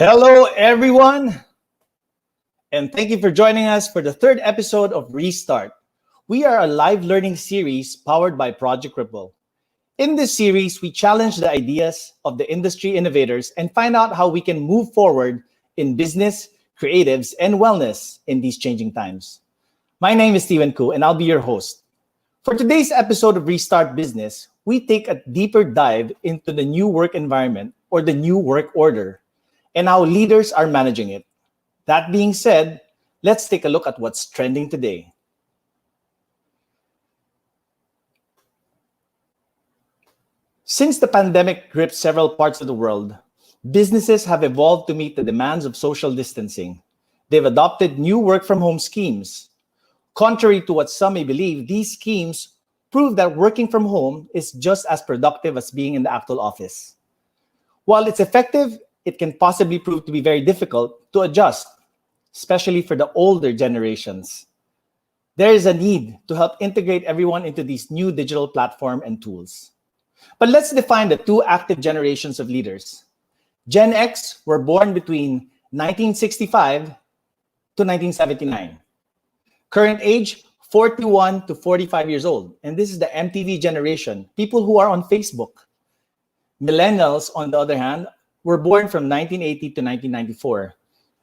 Hello, everyone, and thank you for joining us for the third episode of Restart. We are a live learning series powered by Project Ripple. In this series, we challenge the ideas of the industry innovators and find out how we can move forward in business, creatives, and wellness in these changing times. My name is Steven Koo, and I'll be your host. For today's episode of Restart Business, we take a deeper dive into the new work environment or the new work order and how leaders are managing it. That being said, let's take a look at what's trending today. Since the pandemic gripped several parts of the world, businesses have evolved to meet the demands of social distancing. They've adopted new work from home schemes. Contrary to what some may believe, these schemes prove that working from home is just as productive as being in the actual office. While it's effective, it can possibly prove to be very difficult to adjust, especially for the older generations. There is a need to help integrate everyone into these new digital platform and tools. But let's define the two active generations of leaders. Gen X were born between 1965 to 1979. Current age, 41 to 45 years old. And this is the MTV generation, people who are on Facebook. Millennials, on the other hand, were born from 1980 to 1994.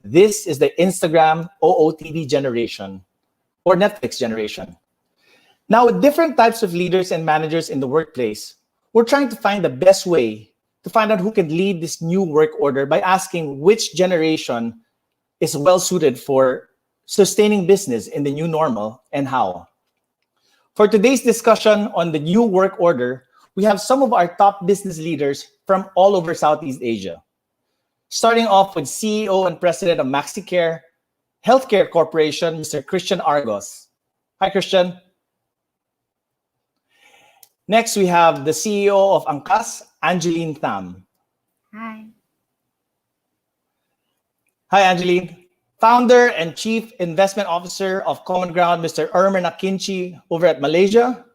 This is the Instagram OOTD generation or Netflix generation. Now, with different types of leaders and managers in the workplace, we're trying to find the best way to find out who can lead this new work order by asking which generation is well suited for sustaining business in the new normal and how. For today's discussion on the new work order, we have some of our top business leaders from all over Southeast Asia. Starting off with CEO and President of MaxiCare Healthcare Corporation, Mr. Christian Argos. Hi, Christian. Next, we have the CEO of Angkas, Angeline Tham. Hi. Hi, Angeline. Founder and Chief Investment Officer of Common Ground, Mr. Erman Akinci over at Malaysia.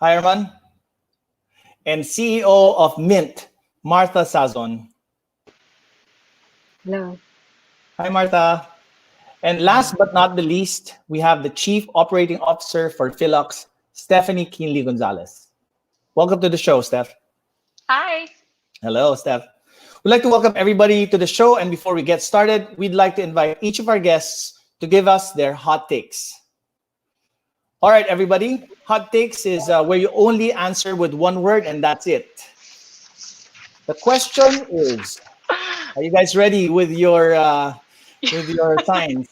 Hi, Erman. And CEO of Mint, Martha Sazon. Hello. Hi, Martha. And last but not the least, we have the Chief Operating Officer for Philox, Stephanie Kinley Gonzalez. Welcome to the show, Steph. Hi. Hello, Steph. We'd like to welcome everybody to the show. And before we get started, we'd like to invite each of our guests to give us their hot takes. All right, everybody. Hot takes is where you only answer with one word, and that's it. The question is, are you guys ready with your signs?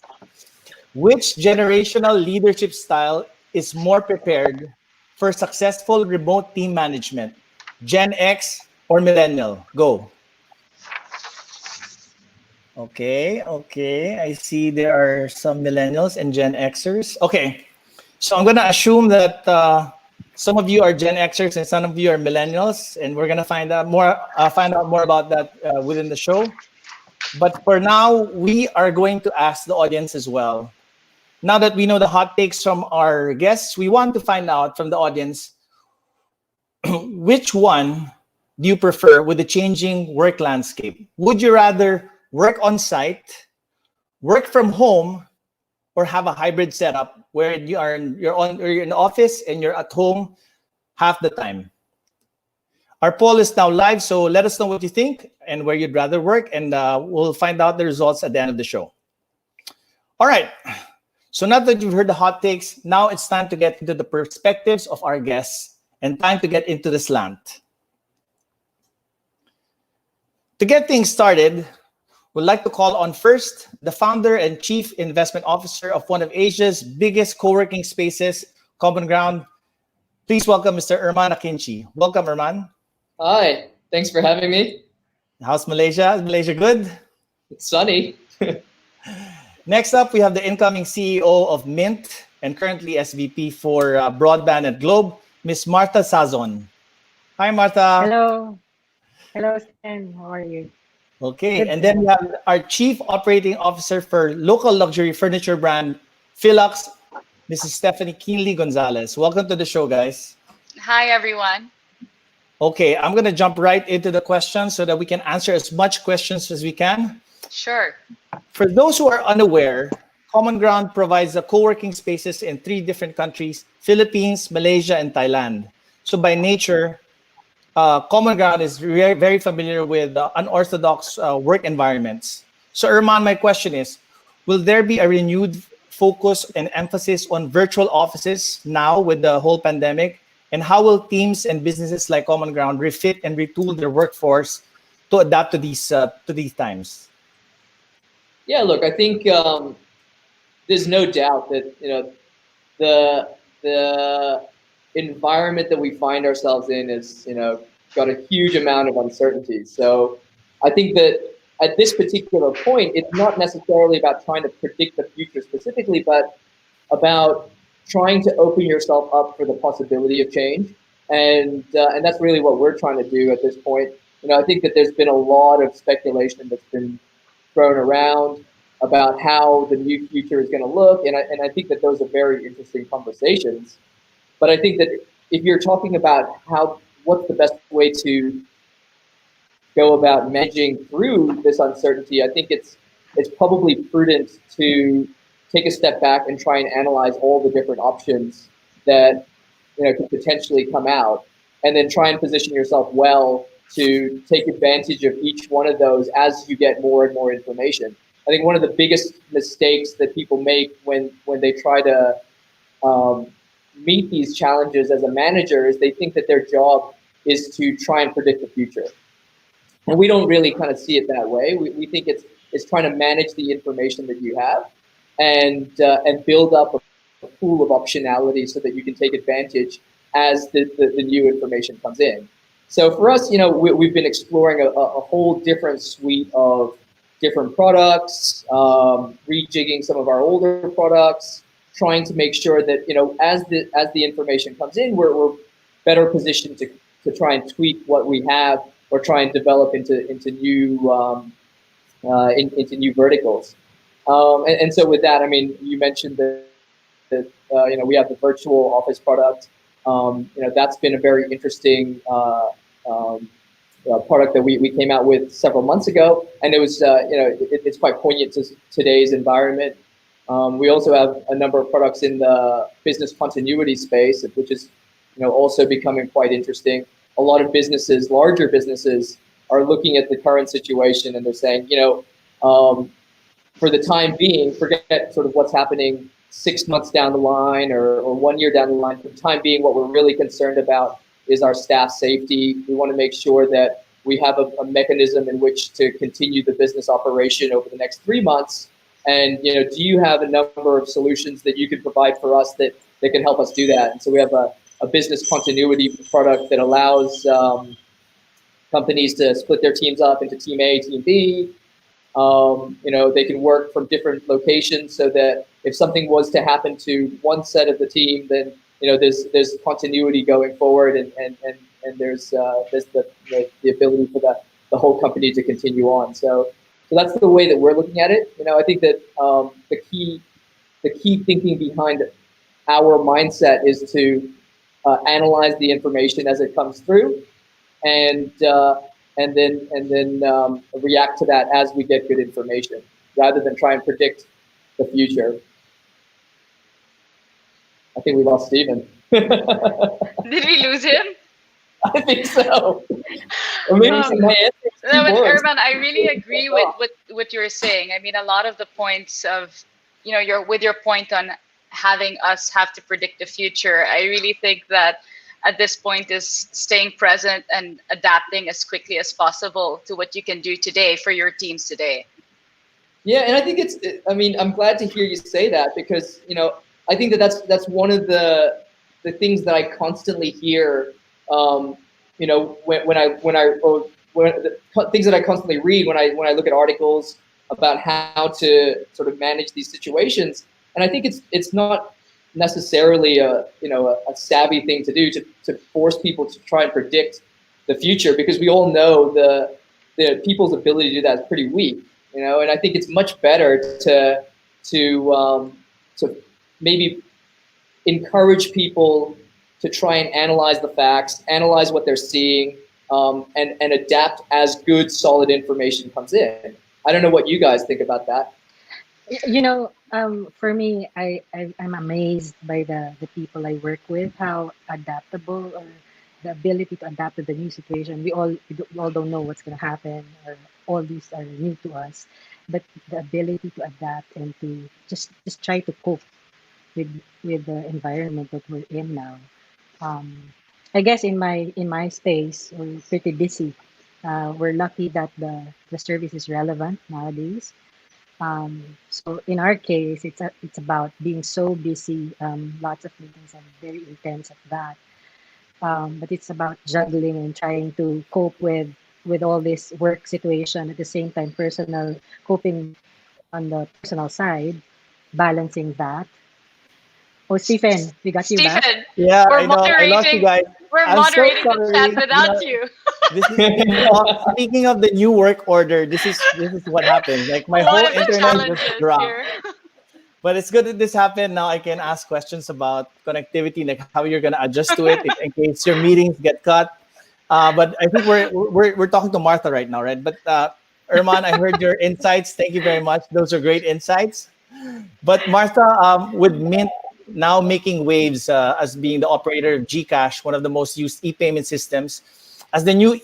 Which generational leadership style is more prepared for successful remote team management? Gen X or Millennial? Go. Okay. I see there are some Millennials and Gen Xers. Okay. So I'm going to assume that some of you are Gen Xers and some of you are Millennials, and we're going to find out more about that within the show. But for now, we are going to ask the audience as well. Now that we know the hot takes from our guests, we want to find out from the audience, which one do you prefer with the changing work landscape? Would you rather work on site, work from home, or have a hybrid setup where you're in the office and you're at home half the time? Our poll is now live, so let us know what you think and where you'd rather work, and we'll find out the results at the end of the show. All right. So now that you've heard the hot takes, now it's time to get into the perspectives of our guests and time to get into the slant. To get things started, we'd like to call on first the founder and chief investment officer of one of Asia's biggest co-working spaces, Common Ground. Please welcome Mr. Erman Akinci. Welcome, Erman. Hi, thanks for having me. How's Malaysia? Is Malaysia good? It's sunny. Next up, we have the incoming CEO of Mint and currently SVP for Broadband at Globe, Ms. Martha Sazon. Hi, Martha. Hello. Hello, Stan. How are you? Okay, and then we have our Chief Operating Officer for local luxury furniture brand, Philox, Mrs. Stephanie Kinley Gonzalez. Welcome to the show, guys. Hi, everyone. Okay, I'm going to jump right into the questions so that we can answer as much questions as we can. Sure. For those who are unaware, Common Ground provides co-working spaces in 3 different countries: Philippines, Malaysia, and Thailand. So by nature, Common Ground is very familiar with unorthodox work environments. So Irman, my question is, will there be a renewed focus and emphasis on virtual offices now with the whole pandemic? And how will teams and businesses like Common Ground refit and retool their workforce to adapt to these times? Yeah, look, I think there's no doubt that the environment that we find ourselves in is got a huge amount of uncertainty. So I think that at this particular point, it's not necessarily about trying to predict the future specifically, but about trying to open yourself up for the possibility of change, and that's really what we're trying to do at this point. I think that there's been a lot of speculation that's been thrown around about how the new future is going to look, and I think that those are very interesting conversations. But I think that if you're talking about what's the best way to go about managing through this uncertainty, I think it's probably prudent to take a step back and try and analyze all the different options that could potentially come out, and then try and position yourself well to take advantage of each one of those as you get more and more information. I think one of the biggest mistakes that people make when they try to meet these challenges as a manager is they think that their job is to try and predict the future. And we don't really kind of see it that way. We think it's trying to manage the information that you have and build up a pool of optionality so that you can take advantage as the new information comes in. So for us, we've been exploring a whole different suite of different products, rejigging some of our older products, trying to make sure that as the information comes in, we're better positioned to try and tweak what we have or try and develop into new into new verticals. And so with that, I mean, you mentioned that we have the virtual office product. That's been a very interesting product that we came out with several months ago, and it was it's quite poignant to today's environment. We also have a number of products in the business continuity space, which is also becoming quite interesting. A lot of businesses, larger businesses, are looking at the current situation and they're saying, for the time being, forget sort of what's happening 6 months down the line or 1 year down the line. For the time being, what we're really concerned about is our staff safety. We want to make sure that we have a mechanism in which to continue the business operation over the next 3 months. And do you have a number of solutions that you could provide for us that can help us do that? And so we have a business continuity product that allows companies to split their teams up into Team A, Team B. They can work from different locations so that if something was to happen to one set of the team, then there's continuity going forward, and there's the ability for the whole company to continue on. So that's the way that we're looking at it. I think that the key thinking behind our mindset is to analyze the information as it comes through, and then react to that as we get good information, rather than try and predict the future. I think we lost Stephen. Did we lose him? I think so. Or maybe Urban, I really agree with what you're saying. I mean, a lot of the points of, your point on having us have to predict the future, I really think that at this point is staying present and adapting as quickly as possible to what you can do today for your teams today. Yeah, and I think I'm glad to hear you say that, because, I think that's one of the things that I constantly hear, things that I constantly read when I look at articles about how to sort of manage these situations. And I think it's not necessarily a savvy thing to do to force people to try and predict the future, because we all know the people's ability to do that is pretty weak, and I think it's much better to maybe encourage people to try and analyze the facts, analyze what they're seeing, and adapt as good, solid information comes in. I don't know what you guys think about that. For me, I'm amazed by the people I work with, how adaptable, or the ability to adapt to the new situation. We all don't know what's going to happen, or all these are new to us, but the ability to adapt and to just try to cope with the environment that we're in now. Um, I guess in my space, we're pretty busy. We're lucky that the service is relevant nowadays. So in our case, it's about being so busy, lots of meetings and very intense at that. But it's about juggling and trying to cope with all this work situation at the same time, personal coping on the personal side, balancing that. Oh, Stephen, we got you back. Stephen, Yeah, we're I know. I lost you moderating. guys. We're I'm so moderating the sorry. chat without you. This is speaking of the new work order. This is what happened. Like my One whole of the internet just challenges dropped. here. But it's good that this happened. Now I can ask questions about connectivity, like how you're gonna adjust to it in case your meetings get cut. But I think we're talking to Martha right now, right? But Erman, I heard your insights. Thank you very much. Those are great insights. But Martha, with Mint now making waves as being the operator of GCash, one of the most used e-payment systems, as the new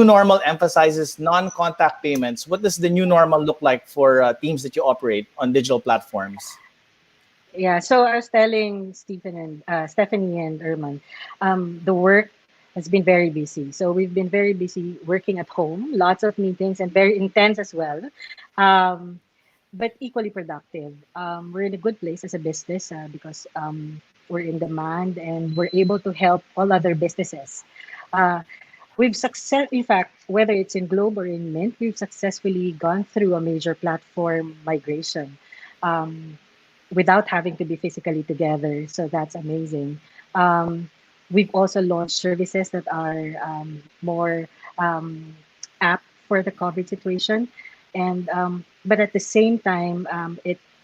normal emphasizes non-contact payments, what does the new normal look like for teams that you operate on digital platforms? Yeah, so I was telling Stephen and Stephanie and Erman, the work has been very busy. So we've been very busy working at home, lots of meetings and very intense as well, um, but equally productive. We're in a good place as a business because we're in demand and we're able to help all other businesses. Uh, in fact, whether it's in Globe or in Mint, we've successfully gone through a major platform migration. Um, Without having to be physically together. So that's amazing. Um, we've also launched services that are more um, apt for the COVID situation, and but at the same time,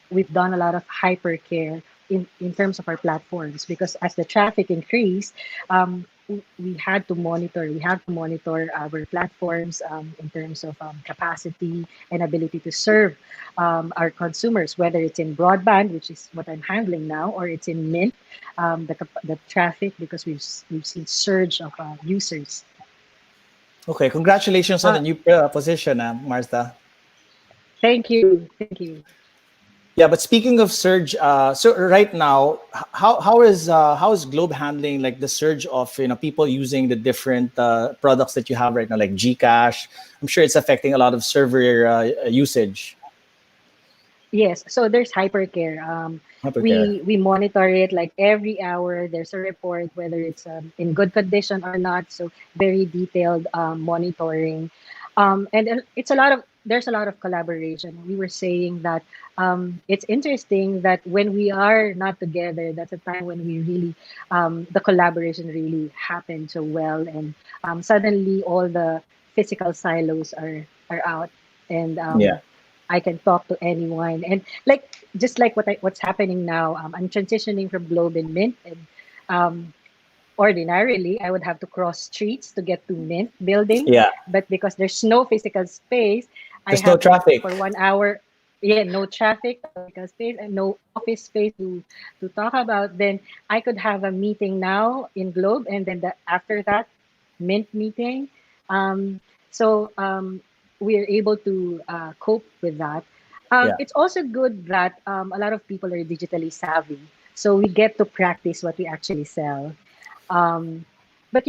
we've done a lot of hypercare in terms of our platforms because as the traffic increased, we had to monitor. We have to monitor our platforms in terms of capacity and ability to serve our consumers, whether it's in broadband, which is what I'm handling now, or it's in Mint, the traffic, because we've seen surge of users. Okay, congratulations on the Uh, new position, Martha. thank you. Yeah, but speaking of surge, so right now, how is Globe handling like the surge of people using the different products that you have right now, like Gcash? I'm sure it's affecting a lot of server usage. Yes, so there's hypercare. Hypercare. We monitor it like every hour. There's a report whether it's in good condition or not. So very detailed monitoring, and it's a lot of there's a lot of collaboration. We were saying that it's interesting that when we are not together, that's a time when we really the collaboration really happens so well, and suddenly all the physical silos are out, and Yeah. I can talk to anyone. And like just like what's happening now, I'm transitioning from Globe and Mint, and um, ordinarily I would have to cross streets to get to Mint building, Yeah. but because there's no physical space, I There's no have like traffic. for 1 hour, yeah, no traffic, no physical space, and no office space to talk about. Then I could have a meeting now in Globe, and then after that, Mint meeting. Um, so we are able to cope with that. Yeah. It's also good that a lot of people are digitally savvy, so we get to practice what we actually sell. Um, but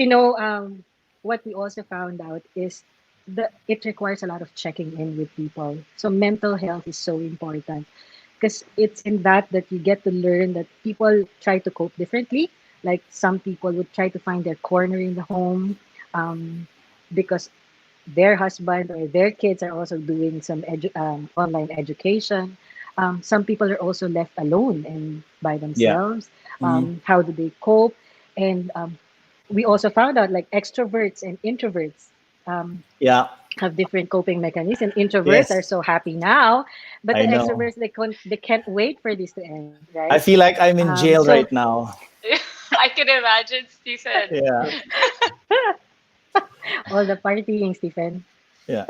what we also found out is that it requires a lot of checking in with people. So mental health is so important because it's in that you get to learn that people try to cope differently. Like some people would try to find their corner in the home um, because their husband or their kids are also doing some online education. Some people are also left alone and by Yeah. themselves. Mhm. How do they cope? And we also found out like extroverts and introverts um, Yeah. have different coping mechanisms. Introverts are Yes. so happy now, but the I know. extroverts they can't wait for this to end, I right? feel like I'm in jail So right now. I can imagine, Stephen. Yeah. All the partying, Stephen. Yeah.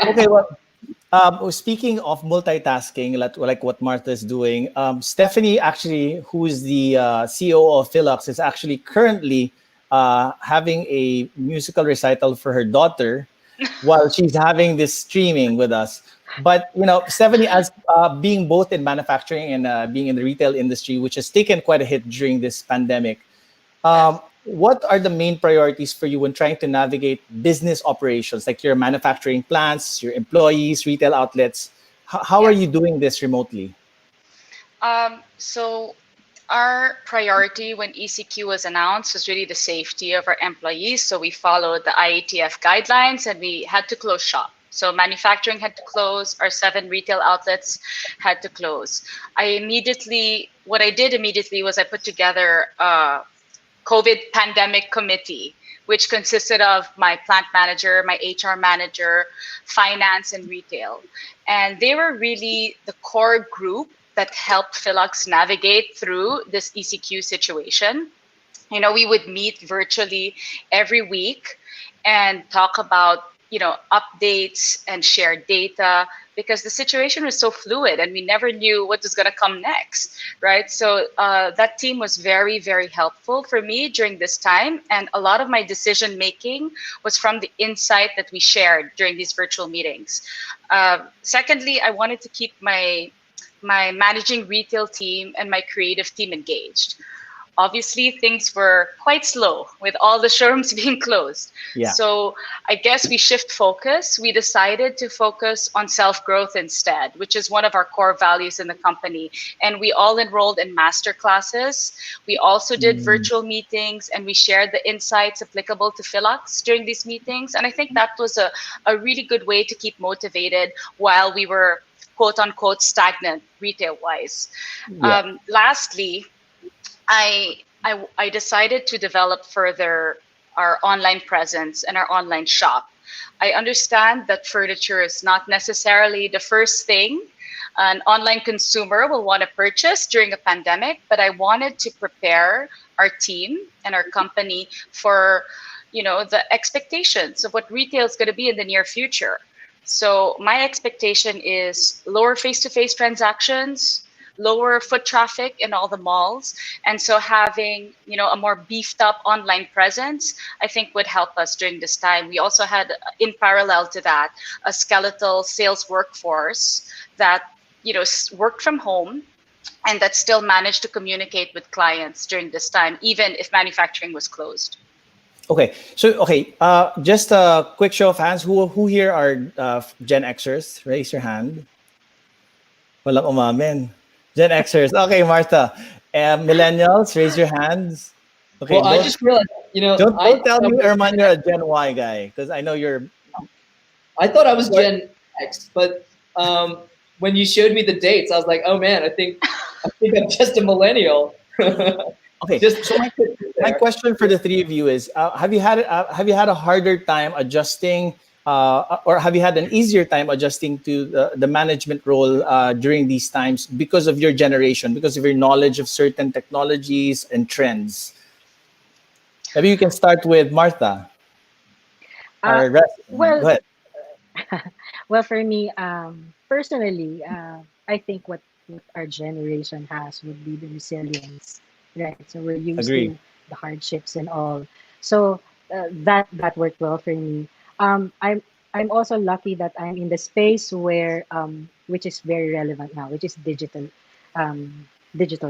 Okay. Well, speaking of multitasking, like what Martha is doing, Stephanie, actually, who is the CEO of Philux, is actually currently having a musical recital for her daughter while she's having this streaming with us. But Stephanie, as being both in manufacturing and being in the retail industry, which has taken quite a hit during this pandemic, what are the main priorities for you when trying to navigate business operations, like your manufacturing plants, your employees, retail outlets? How are Yeah. you doing this remotely? So our priority when ECQ was announced was really the safety of our employees. So we followed the IATF guidelines and we had to close shop. So manufacturing had to close, our 7 retail outlets had to close. What I did immediately was I put together a COVID pandemic committee, which consisted of my plant manager, my HR manager, finance, and retail. And they were really the core group that helped Philux navigate through this ECQ situation. We would meet virtually every week and talk about, updates and share data, because the situation was so fluid and we never knew what was going to come next, right? So that team was very, very helpful for me during this time. And a lot of my decision making was from the insight that we shared during these virtual meetings. Secondly, I wanted to keep my managing retail team and my creative team engaged. Obviously, things were quite slow with all the showrooms being closed. Yeah. So I guess we shift focus. We decided to focus on self-growth instead, which is one of our core values in the company. And we all enrolled in master classes. We also did virtual meetings, and we shared the insights applicable to Philux during these meetings. And I think that was a really good way to keep motivated while we were quote unquote stagnant retail wise. Yeah. Lastly, I decided to develop further our online presence and our online shop. I understand that furniture is not necessarily the first thing an online consumer will want to purchase during a pandemic, but I wanted to prepare our team and our company for, the expectations of what retail is going to be in the near future. So my expectation is lower face-to-face transactions, lower foot traffic in all the malls. And so having, a more beefed up online presence, I think would help us during this time. We also had, in parallel to that, a skeletal sales workforce that, worked from home and that still managed to communicate with clients during this time, even if manufacturing was closed. Okay. So, just a quick show of hands. Who here are Gen Xers? Raise your hand. Walang umamin. Gen Xers. Okay, Martha. Millennials, raise your hands. Okay, Well, I just realized, don't tell me, Erman, you're a Gen Y guy, because I know you're. I thought I was Gen X, but when you showed me the dates, I was like, oh man, I think I'm just a millennial. Okay. So my question for the three of you is: have you had a harder time adjusting, or have you had an easier time adjusting to the management role during these times because of your generation, because of your knowledge of certain technologies and trends? Maybe you can start with Martha. Go ahead. Well, for me, personally, I think what our generation has would be the resilience, right? So we're used Agree. to the hardships and all. So that worked well for me. I'm also lucky that I'm in the space where which is very relevant now, which is digital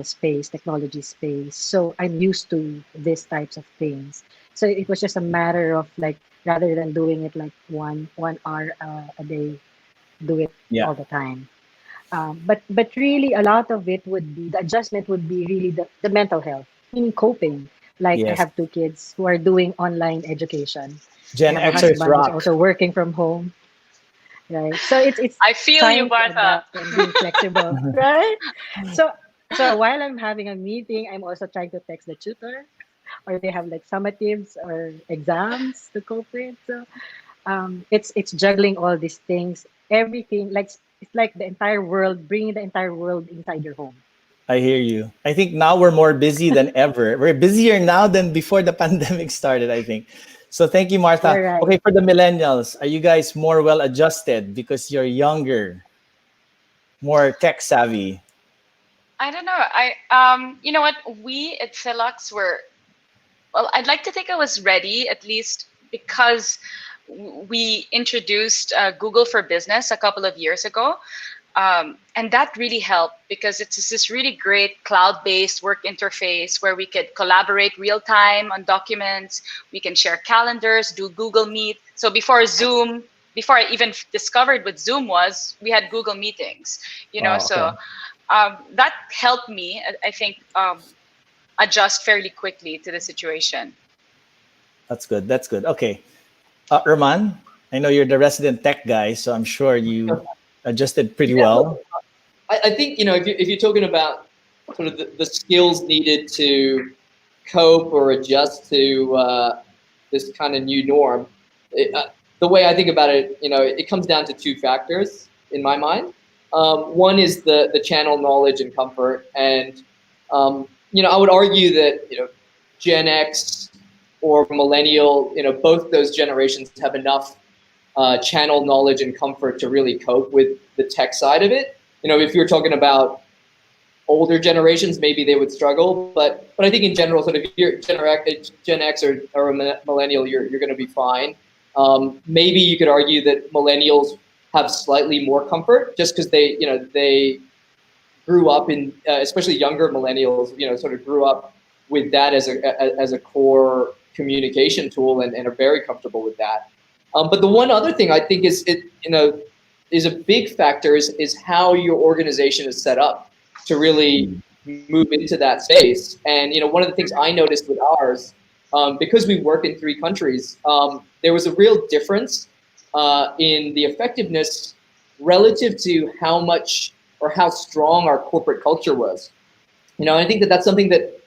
space, technology space. So I'm used to these types of things. So it was just a matter of like, rather than doing it like one hour a day, do it Yeah. all the time. But really, a lot of it would be the adjustment would be really the mental health, meaning coping. Like I Yes. have 2 kids who are doing online education. Gen I have a Xers husband who's rock. also working from home. Right. So it's I feel you, trying to Martha. adapt and being flexible. Right. So while I'm having a meeting, I'm also trying to text the tutor, or they have like summatives or exams to cope with. So it's juggling all these things, everything. Like it's like the entire world, bringing the entire world inside your home. I hear you. I think now we're more busy than ever. We're busier now than before the pandemic started, I think. So thank you, Martha. You're right. Okay, for the millennials, are you guys more well adjusted because you're younger, more tech savvy? I don't know. You know what? We at Philux were, well, I'd like to think I was ready, at least because we introduced Google for Business a couple of years ago. And that really helped because it's just this really great cloud-based work interface where we could collaborate real time on documents. We can share calendars, do Google Meet. So before I even discovered what Zoom was, we had Google Meetings, Wow, so okay. that helped me, I think, adjust fairly quickly to the situation. That's good. That's good. Okay. Erman, I know you're the resident tech guy, so I'm sure you adjusted pretty Yeah, well. I think if you're talking about sort of the skills needed to cope or adjust to this kind of new norm, the way I think about it, it comes down to two factors in my mind. One is the channel knowledge and comfort, and I would argue that Gen X or Millennial, both those generations have enough channel knowledge and comfort to really cope with the tech side of it. If you're talking about older generations, maybe they would struggle, but I think in general, sort of if you're Gen X or a millennial, you're going to be fine. Maybe you could argue that millennials have slightly more comfort just because they grew up in, especially younger millennials, sort of grew up with that as a core communication tool and are very comfortable with that. But the one other thing I think is a big factor is how your organization is set up to really move into that space. And one of the things I noticed with ours, because we work in 3 countries, there was a real difference in the effectiveness relative to how much or how strong our corporate culture was. I think that that's something that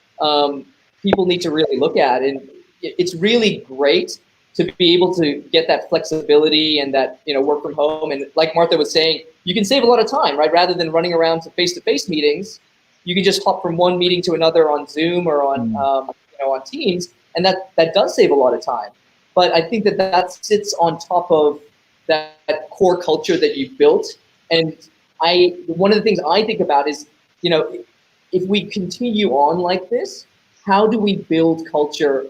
people need to really look at, and it's really great to be able to get that flexibility and that work from home. And like Martha was saying, you can save a lot of time, right? Rather than running around to face-to-face meetings, you can just hop from one meeting to another on Zoom or on Teams, and that does save a lot of time. But I think that sits on top of that core culture that you've built. And one of the things I think about is, if we continue on like this, how do we build culture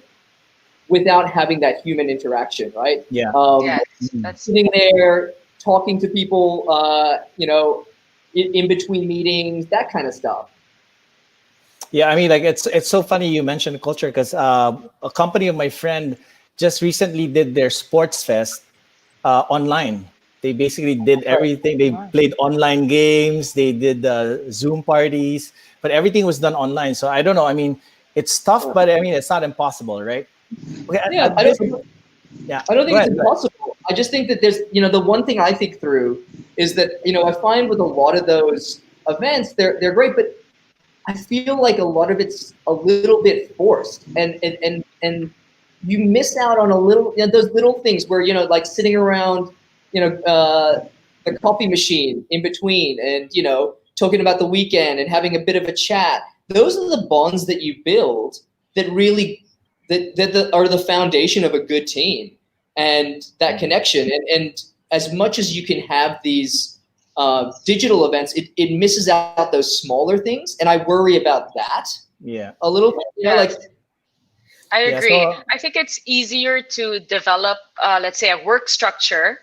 without having that human interaction, right? Yeah. Yes, that's Sitting there, talking to people, in between meetings, that kind of stuff. Yeah, I mean, like it's so funny you mentioned culture because a company of my friend just recently did their sports fest online. They basically did everything. They played online games. They did Zoom parties, but everything was done online. So I don't know. I mean, it's tough, but I mean, it's not impossible, right? Okay, Yeah, at this, yeah. I don't Go think it's ahead. Go ahead. impossible. I just think that there's, the one thing I think through is that, I find with a lot of those events, they're great, but I feel like a lot of it's a little bit forced, and you miss out on a little, those little things where, like sitting around, the coffee machine in between and, talking about the weekend and having a bit of a chat. Those are the bonds that you build that really that are the foundation of a good team and that connection. And as much as you can have these digital events, it misses out those smaller things, and I worry about that Yeah. a little bit. Yes. I Yeah, agree. so I think it's easier to develop, let's say, a work structure,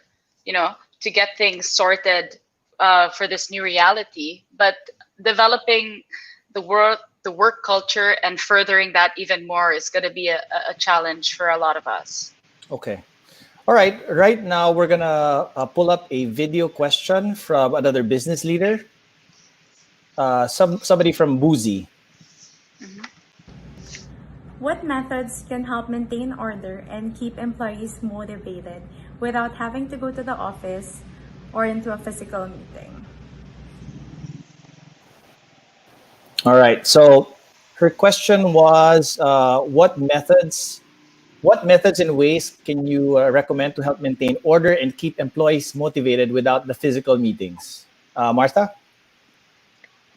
to get things sorted for this new reality. But developing the work culture and furthering that even more is going to be a challenge for a lot of us. okay. All right. Right now, we're gonna pull up a video question from another business leader. Somebody from Boozy. What methods can help maintain order and keep employees motivated without having to go to the office or into a physical meeting? All right. So her question was, what methods and ways can you recommend to help maintain order and keep employees motivated without the physical meetings? Martha?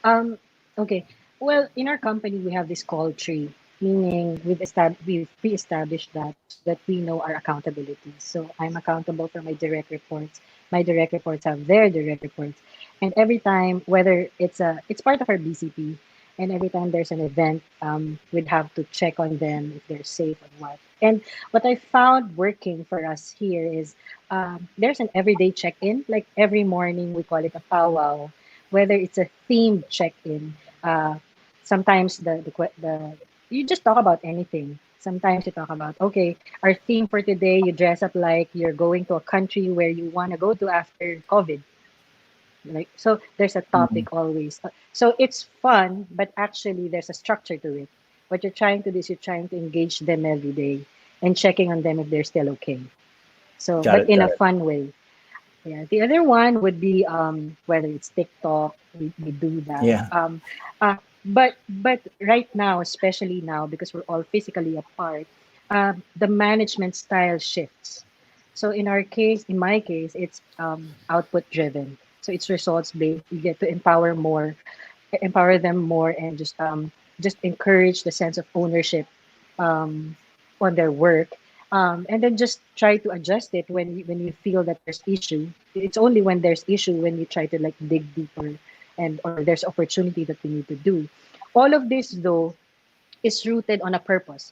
Um, Okay. Well, in our company, we have this call tree, meaning we've pre-established that so that we know our accountabilities. So I'm accountable for my direct reports. My direct reports have their direct reports, and every time, whether it's part of our BCP, and every time there's an event, we'd have to check on them if they're safe and what. And what I found working for us here is there's an everyday check-in. Like every morning, we call it a powwow, whether it's a themed check-in. Uh, Sometimes the you just talk about anything. Sometimes you talk about, okay, our theme for today, you dress up like you're going to a country where you want to go to after COVID. Like, so there's a Mhm. topic always. So it's fun, but actually there's a structure to it. What you're trying to do is you're trying to engage them every day and checking on them if they're still okay. So, Got but it. in Got a it. fun way. Yeah. The other one would be whether it's TikTok, we do that. Yeah. But right now, especially now, because we're all physically apart, the management style shifts. So in my case, it's output driven. So it's results based. You get to empower them more, and just encourage the sense of ownership um, on their work, and then just try to adjust it when you feel that there's issue. It's only when there's issue when you try to like dig deeper, and or there's opportunity that we need to do. All of this though is rooted on a purpose.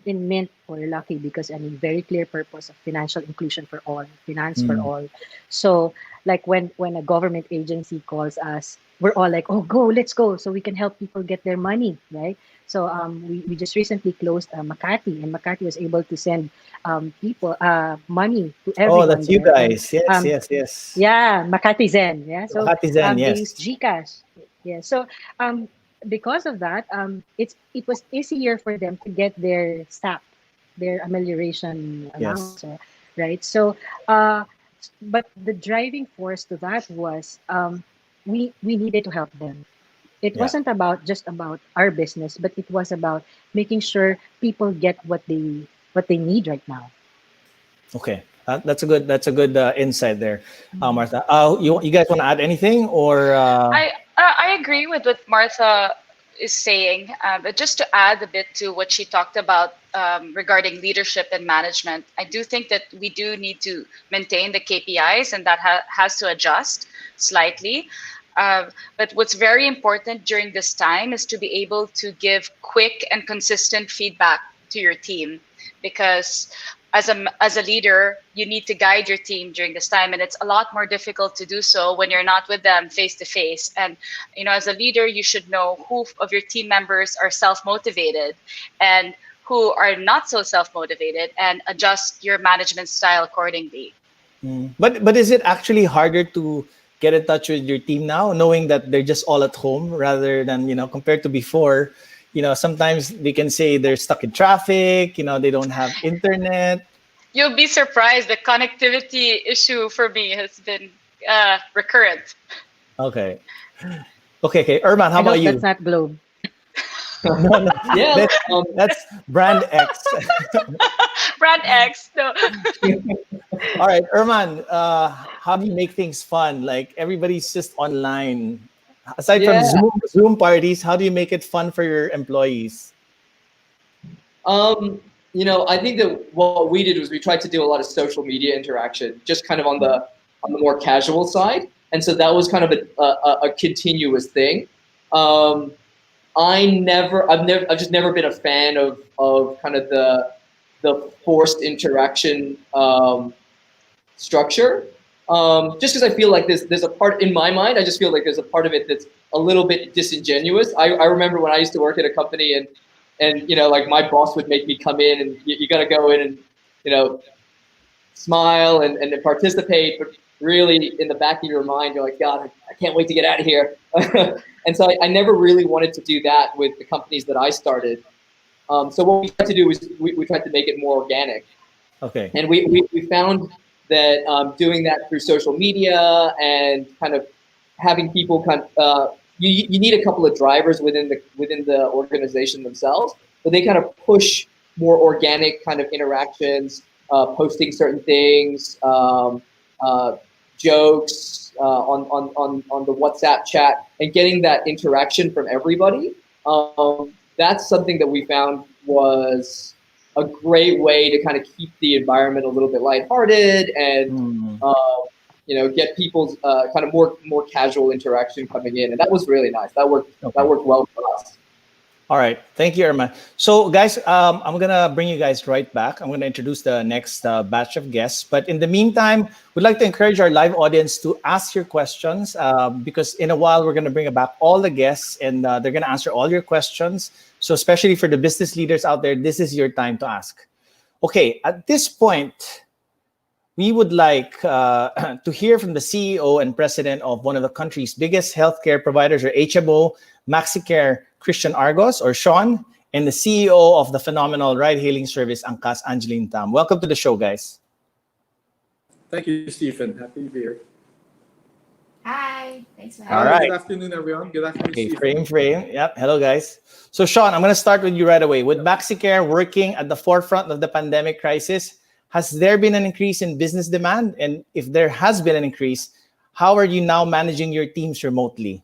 In Mint, we're lucky because I mean very clear purpose of financial inclusion for all, finance for Mm. all. So like when a government agency calls us, we're all like, oh go, let's go, so we can help people get their money, right? So we just recently closed Makati, and Makati was able to send people money to Oh, everyone that's you there. And guys. Yes, yes, yes. yeah, Makati Zen. Yeah. So Makati Zen, they use yes. GCash. Yeah. So um, because of that, it was easier for them to get their SAP, their amelioration Yes. allowance, right? So, uh, but the driving force to that was we needed to help them. It Yeah. wasn't about just about our business, but it was about making sure people get what they need right now. Okay. That's a good insight there, Mhm. Martha. You guys want to add anything or I agree with what Martha is saying, but just to add a bit to what she talked about regarding leadership and management, I do think that we do need to maintain the KPIs, and that has to adjust slightly. But what's very important during this time is to be able to give quick and consistent feedback to your team, because as a leader, you need to guide your team during this time, and it's a lot more difficult to do so when you're not with them face to face. And as a leader, you should know who of your team members are self motivated and who are not so self motivated, and adjust your management style accordingly. but is it actually harder to get in touch with your team now, knowing that they're just all at home rather than compared to before? Sometimes they can say they're stuck in traffic. They don't have internet. You'll be surprised, the connectivity issue for me has been recurrent. Okay. Okay. Urban, how I about hope that's you? not Globe. No, no, Yeah. that's brand X. Brand X. No. All right, Erman, how do you make things fun? Like everybody's just online. Aside from Yeah. Zoom parties, how do you make it fun for your employees? I think that what we did was we tried to do a lot of social media interaction, just kind of on the more casual side, and so that was kind of a continuous thing. Um, I've just never been a fan of kind of the forced interaction structure. Just because I feel like there's a part in my mind, I just feel like there's a part of it that's a little bit disingenuous. I remember when I used to work at a company, and like my boss would make me come in, and you got to go in and you know smile and participate, but really in the back of your mind, you're like, God, I can't wait to get out of here. And so I never really wanted to do that with the companies that I started. So what we tried to do is we tried to make it more organic. Okay. And we found that doing that through social media and kind of having people you need a couple of drivers within the organization themselves, but they kind of push more organic kind of interactions, posting certain things, jokes on the WhatsApp chat, and getting that interaction from everybody. That's something that we found was a great way to kind of keep the environment a little bit lighthearted and get people's kind of more casual interaction coming in, and that was really nice. That worked. Okay. That worked well for us. All right. Thank you, Irma. So, guys, I'm going to bring you guys right back. I'm going to introduce the next batch of guests. But in the meantime, we'd like to encourage our live audience to ask your questions because in a while, we're going to bring back all the guests and they're going to answer all your questions. So, especially for the business leaders out there, this is your time to ask. Okay. At this point, we would like to hear from the CEO and president of one of the country's biggest healthcare providers, or HMO, MaxiCare, Christian Argos, or Sean, and the CEO of the phenomenal ride-hailing service, Angkas, Angeline Tam. Welcome to the show, guys. Thank you, Stephen. Happy to be here. Hi. Thanks for All having right. Good afternoon, everyone. Good afternoon, Okay, Stephen. frame. Yep. Hello, guys. So, Sean, I'm going to start with you right away. With MaxiCare working at the forefront of the pandemic crisis, has there been an increase in business demand? And if there has been an increase, how are you now managing your teams remotely?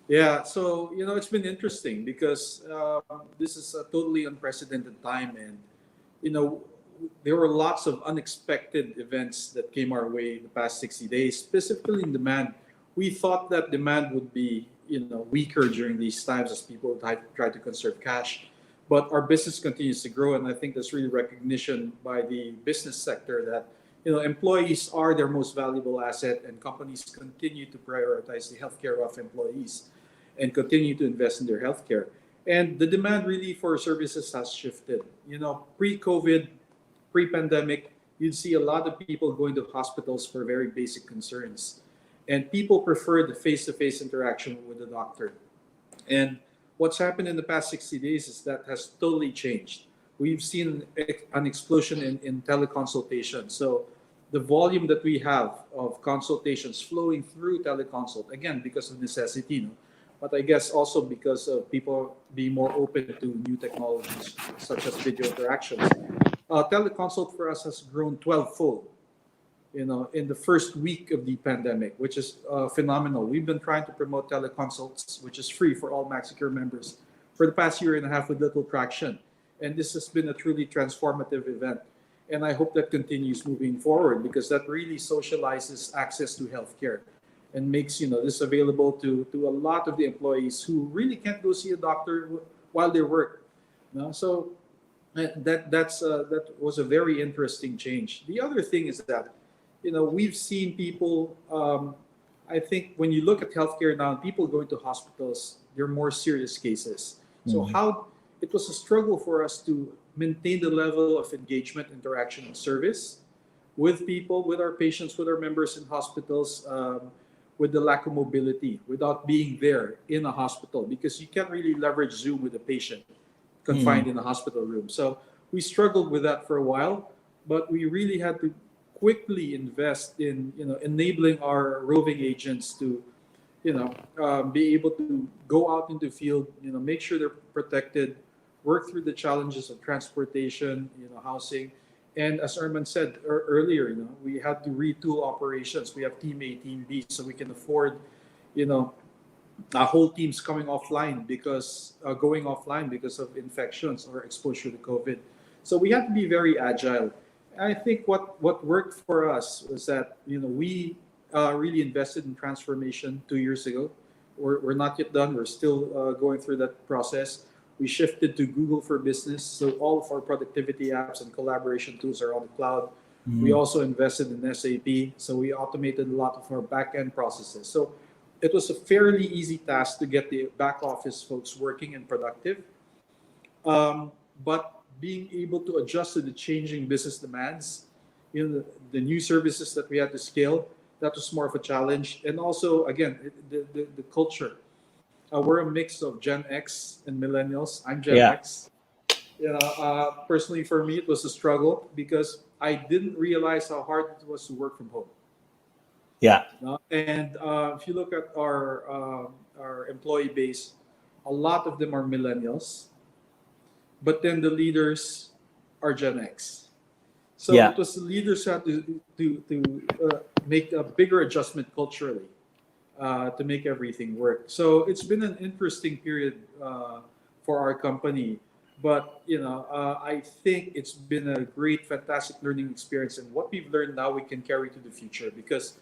Yeah, so, it's been interesting because this is a totally unprecedented time. And, there were lots of unexpected events that came our way in the past 60 days, specifically in demand. We thought that demand would be, weaker during these times as people try to conserve cash. But our business continues to grow, and I think that's really recognition by the business sector that employees are their most valuable asset, and companies continue to prioritize the healthcare of employees and continue to invest in their healthcare. And the demand really for services has shifted. Pre-COVID, pre-pandemic, you'd see a lot of people going to hospitals for very basic concerns, and people prefer the face-to-face interaction with the doctor. And what's happened in the past 60 days is that has totally changed. We've seen an explosion in teleconsultation. So the volume that we have of consultations flowing through teleconsult, again, because of necessity, but I guess also because of people being more open to new technologies, such as video interactions. Teleconsult for us has grown 12-fold, in the first week of the pandemic, which is phenomenal. We've been trying to promote teleconsults, which is free for all MaxiCare members, for the past year and a half with little traction. And this has been a truly transformative event. And I hope that continues moving forward because that really socializes access to healthcare and makes this available to a lot of the employees who really can't go see a doctor while they work. So that was a very interesting change. The other thing is that we've seen people. I think when you look at healthcare now, people going to hospitals, they're more serious cases. So how it was a struggle for us to maintain the level of engagement, interaction, and service with people, with our patients, with our members in hospitals, with the lack of mobility, without being there in a hospital, because you can't really leverage Zoom with a patient confined in a hospital room. So we struggled with that for a while, but we really had to quickly invest in enabling our roving agents to be able to go out into the field, make sure they're protected, work through the challenges of transportation, housing. And as Arman said earlier, we had to retool operations. We have team A, team B, so we can afford, our whole team's going offline because of infections or exposure to COVID. So we had to be very agile. I think what worked for us was that we really invested in transformation 2 years ago. We're not yet done. We're still going through that process. We shifted to Google for Business, so all of our productivity apps and collaboration tools are on the cloud. We also invested in SAP, so we automated a lot of our back-end processes. So it was a fairly easy task to get the back office folks working and productive. But being able to adjust to the changing business demands, the new services that we had to scale, that was more of a challenge. And also, again, the culture. We're a mix of Gen X and Millennials. I'm Gen X. Personally, for me, it was a struggle because I didn't realize how hard it was to work from home. And if you look at our employee base, a lot of them are Millennials, but then the leaders are Gen X. So Yeah. it was the leaders who had to make a bigger adjustment culturally to make everything work. So it's been an interesting period for our company. But I think it's been a great, fantastic learning experience, and what we've learned now we can carry to the future. Because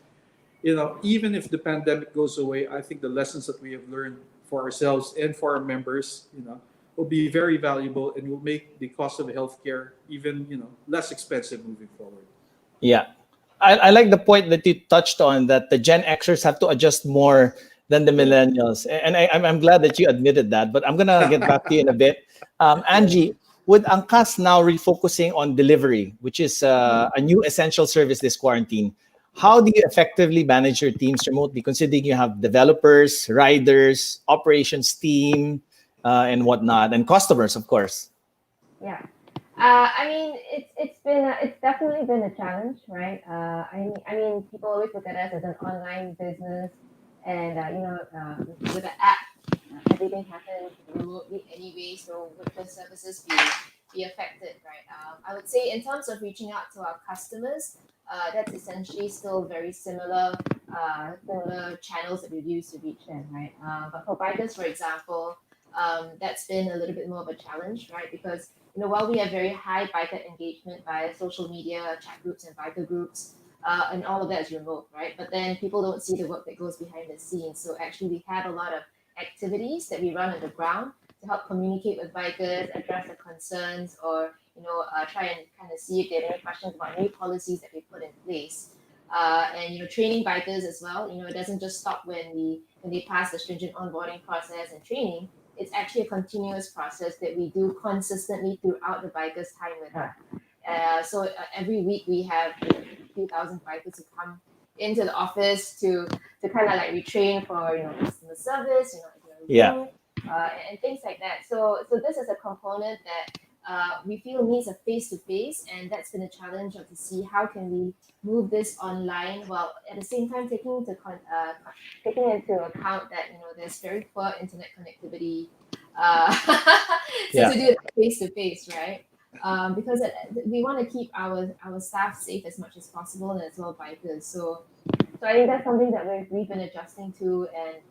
even if the pandemic goes away, I think the lessons that we have learned for ourselves and for our members, will be very valuable and will make the cost of healthcare even, less expensive moving forward. Yeah. I like the point that you touched on, that the Gen Xers have to adjust more than the millennials. And I'm glad that you admitted that. But I'm going to get back to you in a bit. Angie, with Angkas now refocusing on delivery, which is a new essential service this quarantine, how do you effectively manage your teams remotely, considering you have developers, riders, operations team, and whatnot, and customers, of course? Yeah. I mean, it's definitely been a challenge, right? I mean, people always look at us as an online business, and with the app, everything happens remotely anyway. So would the services be affected, right? I would say in terms of reaching out to our customers, that's essentially still very similar channels that we use to reach them, right? But for bikers, for example, that's been a little bit more of a challenge, right? Because while we have very high biker engagement via social media, chat groups, and biker groups, and all of that is remote, right? But then people don't see the work that goes behind the scenes. So actually, we have a lot of activities that we run on the ground to help communicate with bikers, address the concerns, or try and kind of see if they have any questions about new policies that we put in place. And training bikers as well. It doesn't just stop when they pass the stringent onboarding process and training. It's actually a continuous process that we do consistently throughout the bikers' time with us. So every week we have a few thousand bikers who come into the office to kind of like retrain for customer service, Yeah. and things like that. So this is a component that we feel needs a face-to-face, and that's been a challenge of to see how can we move this online while at the same time taking into account that there's very poor internet connectivity. So to do it face-to-face, right? Because we want to keep our staff safe as much as possible, and as well bikers. So I think that's something that we've been adjusting to, and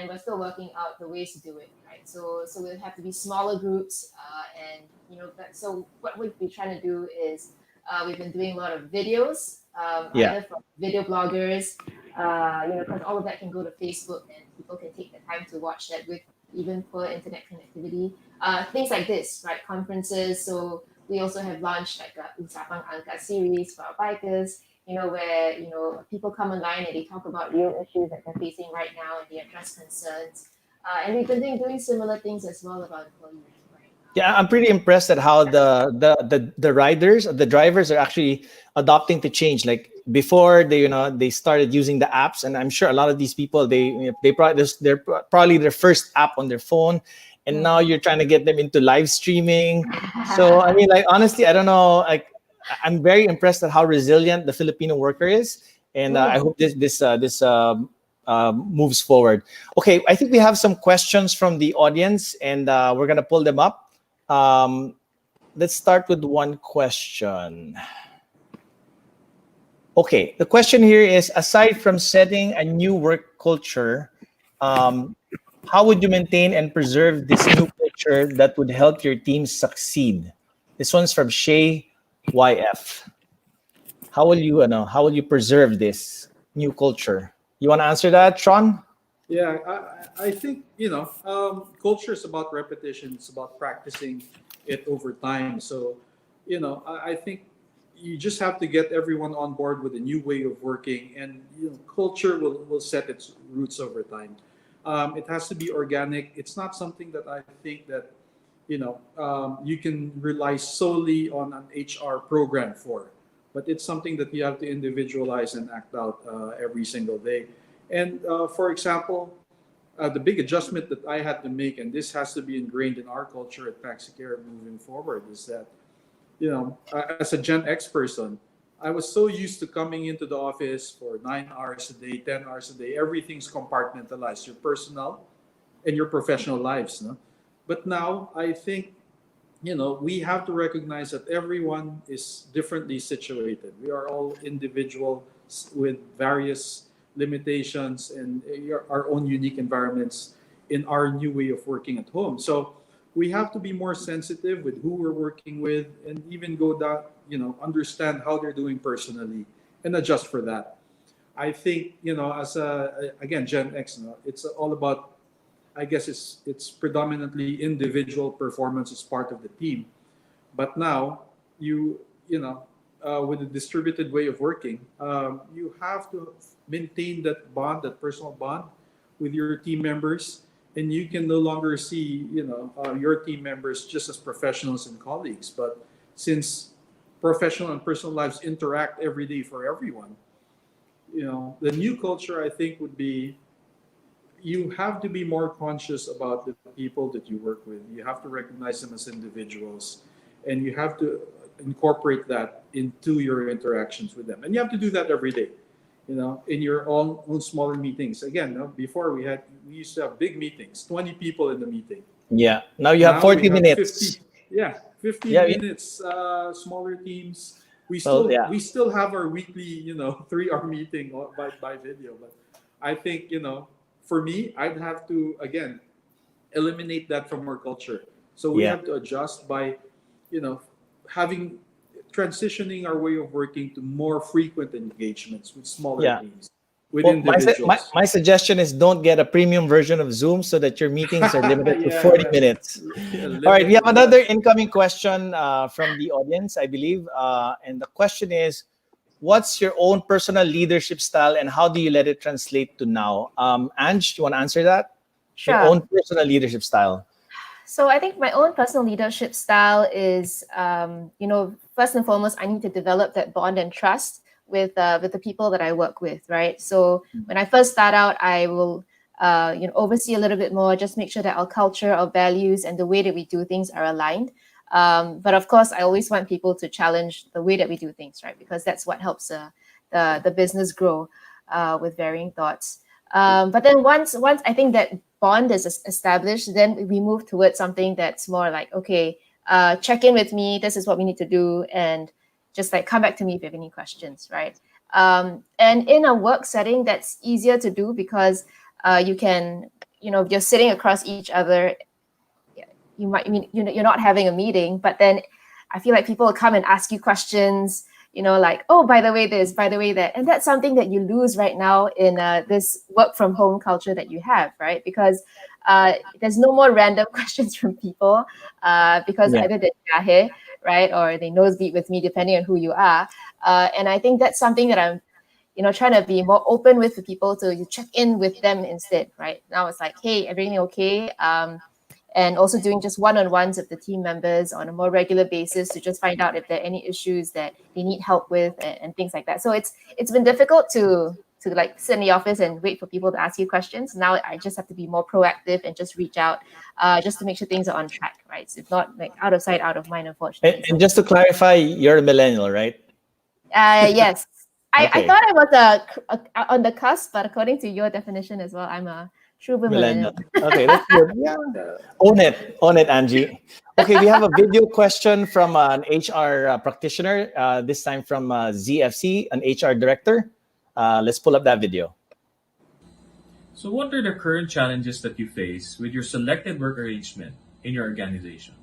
we're still working out the ways to do it, right? So we'll have to be smaller groups, and so what we've been trying to do is we've been doing a lot of videos, either from video bloggers, because all of that can go to Facebook and people can take the time to watch that with even poor internet connectivity. Things like this, right? Conferences. So we also have launched like a Usapang Angka series for our bikers, where people come online and they talk about real issues that they're facing right now and they address concerns. And we've been doing similar things as well about employees. Right? Yeah, I'm pretty impressed at how the riders, the drivers are actually adopting to change. Like before, they started using the apps, and I'm sure a lot of these people they're probably their first app on their phone, and now you're trying to get them into live streaming. So I mean, like honestly, I don't know. Like I'm very impressed at how resilient the Filipino worker is, and I hope this moves forward. Okay, I think we have some questions from the audience, and we're gonna pull them up. Let's start with one question. Okay, the question here is: aside from setting a new work culture, how would you maintain and preserve this new culture that would help your team succeed? This one's from Shay YF. How will you preserve this new culture? You want to answer that, Sean? Yeah, I think culture is about repetition. It's about practicing it over time. So, I think you just have to get everyone on board with a new way of working, and culture will set its roots over time. It has to be organic. It's not something that I think that you can rely solely on an HR program for, but it's something that you have to individualize and act out every single day. And for example, the big adjustment that I had to make, and this has to be ingrained in our culture at Taxicare moving forward, is that, as a Gen X person, I was so used to coming into the office for 9 hours a day, 10 hours a day. Everything's compartmentalized, your personal and your professional lives. No? But now I think we have to recognize that everyone is differently situated. We are all individuals with various limitations and our own unique environments in our new way of working at home. So we have to be more sensitive with who we're working with, and even go that, understand how they're doing personally and adjust for that. I think, as again, Gen X, it's all about, I guess it's predominantly individual performance as part of the team. But now with a distributed way of working, you have to maintain that bond, that personal bond with your team members, and you can no longer see your team members just as professionals and colleagues. But since professional and personal lives interact every day for everyone, the new culture, I think, would be, you have to be more conscious about the people that you work with. You have to recognize them as individuals, and you have to incorporate that into your interactions with them. And you have to do that every day, in your own smaller meetings. Again, before we used to have big meetings, 20 people in the meeting. Yeah. Now you have 40 we have minutes. 15 Yeah, minutes, smaller teams. We Well, still have our weekly, 3-hour meeting by video. But I think, for me, I'd have to, again, eliminate that from our culture. So we Yeah. have to adjust by, transitioning our way of working to more frequent engagements with smaller Yeah. teams, with Well, individuals. my suggestion is don't get a premium version of Zoom so that your meetings are limited to 40 minutes. All right, we have another incoming question from the audience, I believe. And the question is, what's your own personal leadership style and how do you let it translate to now? Ange, you want to answer that? Your Sure. own personal leadership style. So I think my own personal leadership style is, first and foremost, I need to develop that bond and trust with the people that I work with, right? So when I first start out, I will, oversee a little bit more, just make sure that our culture, our values, and the way that we do things are aligned. But of course, I always want people to challenge the way that we do things, right? Because that's what helps the business grow with varying thoughts. But then once I think that bond is established, then we move towards something that's more like, okay, check in with me. This is what we need to do, and just like come back to me if you have any questions, right? And in a work setting, that's easier to do because you can, you're sitting across each other. You might you're not having a meeting, but then I feel like people will come and ask you questions, like, oh, by the way this, by the way that. And that's something that you lose right now in this work from home culture that you have, right? Because there's no more random questions from people because either they're jahe, right, or they nosebleed with me, depending on who you are. And I think that's something that I'm trying to be more open with the people, so you check in with them instead, right? Now it's like, hey, everything okay? And also doing just one-on-ones with the team members on a more regular basis to just find out if there are any issues that they need help with and things like that. So it's been difficult to like sit in the office and wait for people to ask you questions. Now I just have to be more proactive and just reach out just to make sure things are on track, right? So if not, like, out of sight, out of mind, unfortunately. And just to clarify, you're a millennial, right? Yes. Okay. I thought I was on the cusp, but according to your definition as well, I'm a true millennial. Okay, that's good. Yeah. Own it, Angie. Okay, we have a video question from an HR practitioner, this time from ZFC, an HR director. Let's pull up that video. So what are the current challenges that you face with your selected work arrangement in your organization?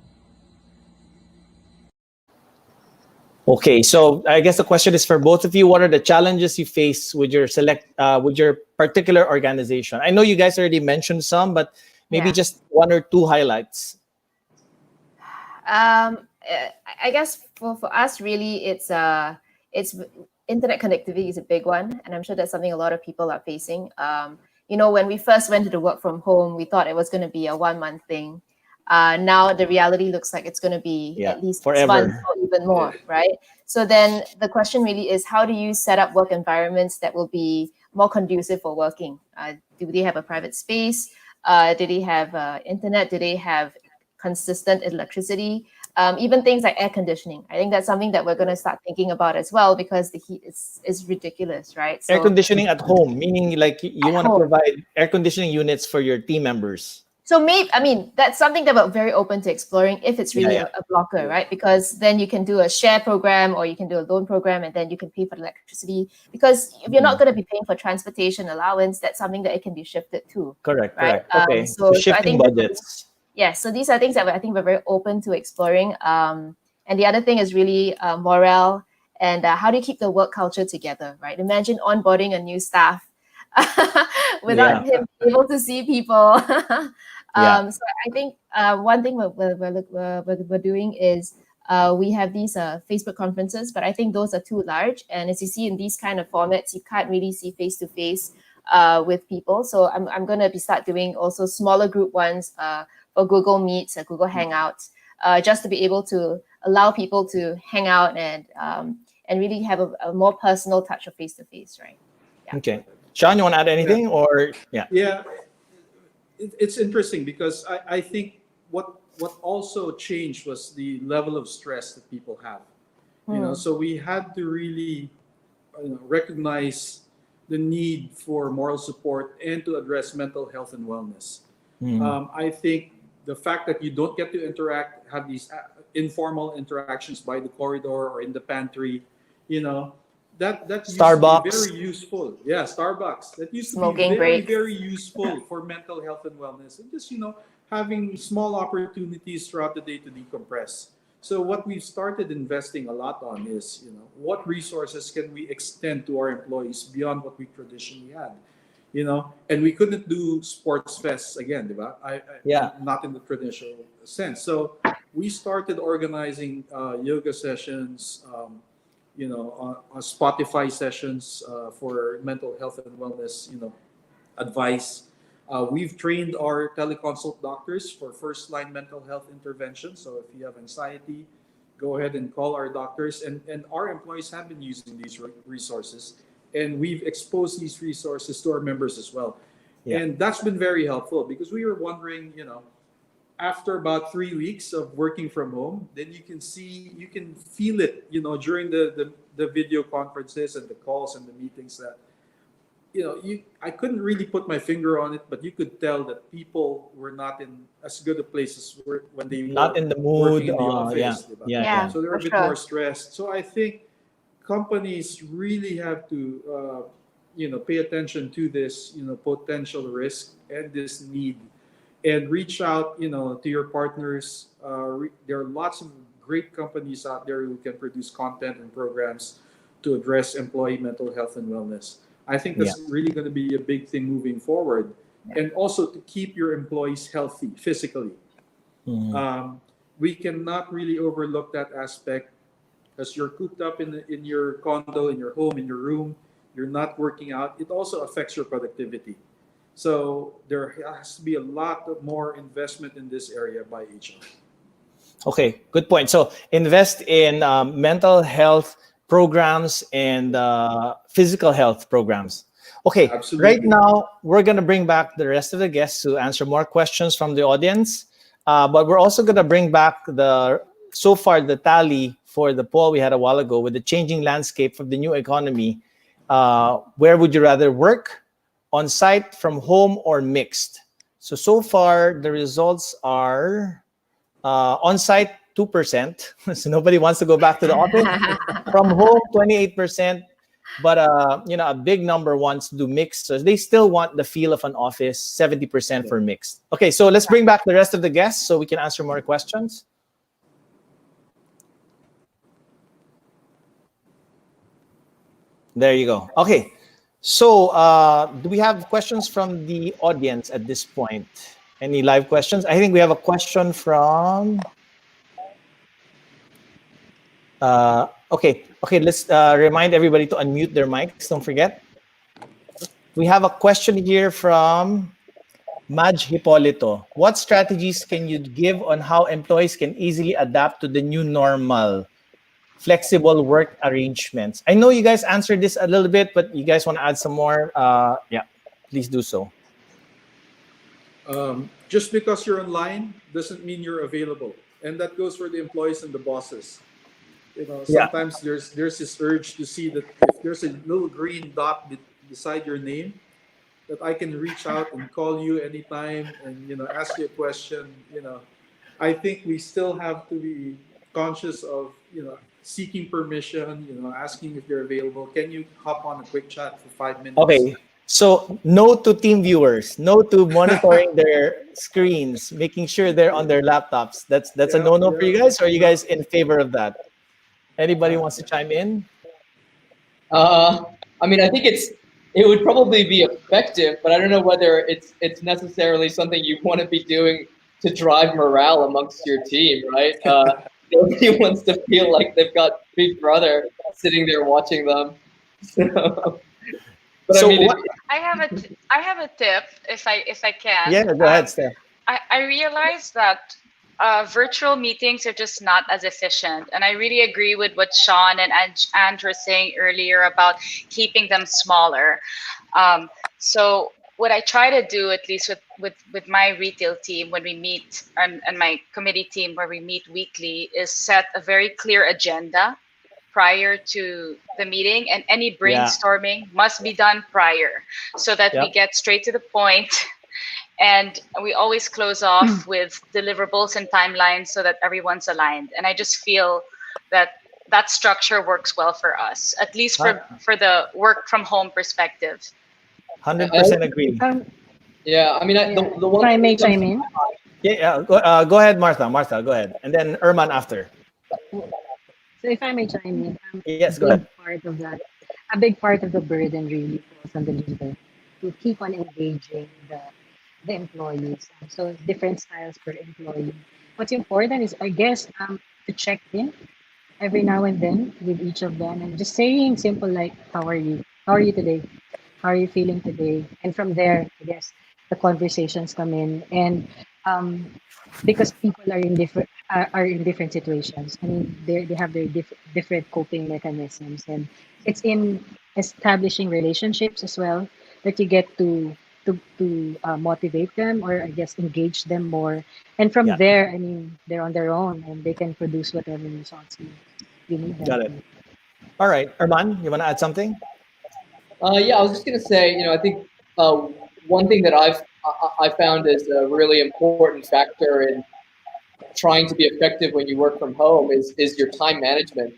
Okay, so I guess the question is for both of you. What are the challenges you face with your with your particular organization? I know you guys already mentioned some, but maybe just one or two highlights. I guess for us, really, it's internet connectivity is a big one, and I'm sure that's something a lot of people are facing. When we first went to the work from home, we thought it was going to be a 1-month thing. Now the reality looks like it's going to be at least 6 months or even more, right? So then the question really is, how do you set up work environments that will be more conducive for working? Do they have a private space? Do they have internet? Do they have consistent electricity? Even things like air conditioning. I think that's something that we're going to start thinking about as well, because the heat is ridiculous, right? So, air conditioning at home, meaning like you want to provide air conditioning units for your team members. So maybe, I mean, that's something that we're very open to exploring if it's really a blocker, right? Because then you can do a share program or you can do a loan program and then you can pay for the electricity. Because if you're not going to be paying for transportation allowance, that's something that it can be shifted to. Correct, right? correct. Okay, So I shifting think budgets. so these are things that I think we're very open to exploring. And the other thing is really morale and how do you keep the work culture together, right? Imagine onboarding a new staff without him being able to see people. So I think one thing we're doing is we have these Facebook conferences, but I think those are too large. And as you see in these kind of formats, you can't really see face to face with people. So I'm going to start doing also smaller group ones for Google Meets, Google Hangouts, just to be able to allow people to hang out and really have a more personal touch of face to face, right? Yeah. Okay. Sean, you want to add anything or Yeah, it's interesting because I think what also changed was the level of stress that people have. You know, so we had to really recognize the need for moral support and to address mental health and wellness. I think the fact that you don't get to have these informal interactions by the corridor or in the pantry, that used Starbucks. to be very useful. Yeah, Starbucks. That used Smoking to be very, breaks. very useful for mental health and wellness. And just, having small opportunities throughout the day to decompress. So what we've started investing a lot on is, what resources can we extend to our employees beyond what we traditionally had? And we couldn't do sports fests again, diba? Not in the traditional sense. So we started organizing yoga sessions, Spotify sessions for mental health and wellness, advice. We've trained our teleconsult doctors for first-line mental health intervention. So if you have anxiety, go ahead and call our doctors. And our employees have been using these resources. And we've exposed these resources to our members as well. Yeah. And that's been very helpful because we were wondering, after about 3 weeks of working from home, then you can feel it, during the video conferences and the calls and the meetings that, I couldn't really put my finger on it, but you could tell that people were not in as good a place as when they were not in the mood, working in the office. Yeah, so they're a bit more stressed. So I think companies really have to, pay attention to this, potential risk and this need, and reach out, to your partners. There are lots of great companies out there who can produce content and programs to address employee mental health and wellness. I think that's really going to be a big thing moving forward, and also to keep your employees healthy physically. We cannot really overlook that aspect. As you're cooped up in your condo, in your home, in your room, you're not working out, it also affects your productivity. So there has to be a lot of more investment in this area by HR. Okay, good point. So invest in mental health programs and physical health programs. Okay, Absolutely. Right now we're going to bring back the rest of the guests to answer more questions from the audience. But we're also going to bring back the tally for the poll we had a while ago with the changing landscape of the new economy. Where would you rather work? On site, from home, or mixed? So far, the results are on site, 2%. So nobody wants to go back to the office. From home, 28%. But a big number wants to do mixed. So they still want the feel of an office, 70% for mixed. Okay, so let's bring back the rest of the guests so we can answer more questions. There you go. Okay. So, do we have questions from the audience at this point? Any live questions? I think we have a question from... Okay, let's remind everybody to unmute their mics. Don't forget. We have a question here from Maj Hipolito. What strategies can you give on how employees can easily adapt to the new normal? Flexible work arrangements. I know you guys answered this a little bit, but you guys want to add some more? Please do so. Just because you're online doesn't mean you're available, and that goes for the employees and the bosses. Sometimes there's this urge to see that if there's a little green dot beside your name, that I can reach out and call you anytime and ask you a question. I think we still have to be conscious of seeking permission. Asking if they're available. Can you hop on a quick chat for 5 minutes? Okay. So no to team viewers, no to monitoring their screens, making sure they're on their laptops. That's a Yeah, no-no for you guys, or are you yeah. guys in favor of that? Anybody wants to chime in? I mean, I think it would probably be effective, but I don't know whether it's necessarily something you want to be doing to drive morale amongst your team, right? Nobody wants to feel like they've got Big Brother sitting there watching them. But So I mean, what? I have a tip if I can. Yeah, go ahead, Steph. I realized that virtual meetings are just not as efficient. And I really agree with what Sean and Andrew were saying earlier about keeping them smaller. So what I try to do, at least with my retail team when we meet, and my committee team where we meet weekly, is set a very clear agenda prior to the meeting, and any brainstorming must be done prior so that we get straight to the point. And we always close off with deliverables and timelines so that everyone's aligned. And I just feel that that structure works well for us, at least for the work from home perspective. 100% agree. Yeah, I mean, the one. If I may chime in. Yeah. Go ahead, Martha. Martha, go ahead, and then Erman after. So if I may chime in, yes, go ahead. A big part of the burden really falls on the leader to keep on engaging the employees. So different styles per employee. What's important is, I guess, to check in every now and then with each of them and just saying simple like, "How are you? How are you today? How are you feeling today?" And from there, I guess the conversations come in, and because people are in different situations. I mean, they have their different coping mechanisms, and it's in establishing relationships as well that you get to motivate them, or I guess engage them more. And from there, I mean, they're on their own and they can produce whatever results you need them. Got it. All right, Erman, you want to add something? Yeah, I was just gonna say, I think one thing that I found is a really important factor in trying to be effective when you work from home is your time management.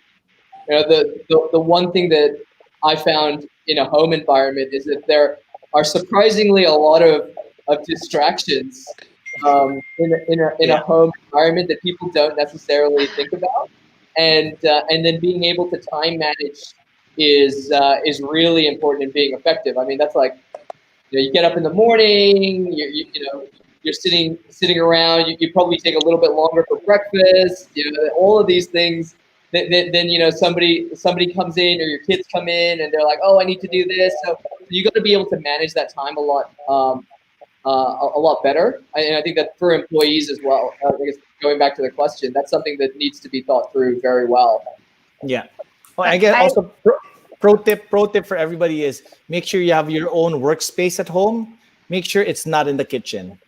The one thing that I found in a home environment is that there are surprisingly a lot of distractions in a home environment that people don't necessarily think about, and then being able to time manage is really important in being effective. I mean, that's like, you get up in the morning, you're sitting around, you probably take a little bit longer for breakfast, all of these things. Then somebody comes in, or your kids come in and they're like, oh, I need to do this. So you got to be able to manage that time a lot better. And I think that for employees as well, I guess going back to the question, that's something that needs to be thought through very well. Yeah. Well, I guess also pro tip for everybody is make sure you have your own workspace at home. Make sure it's not in the kitchen.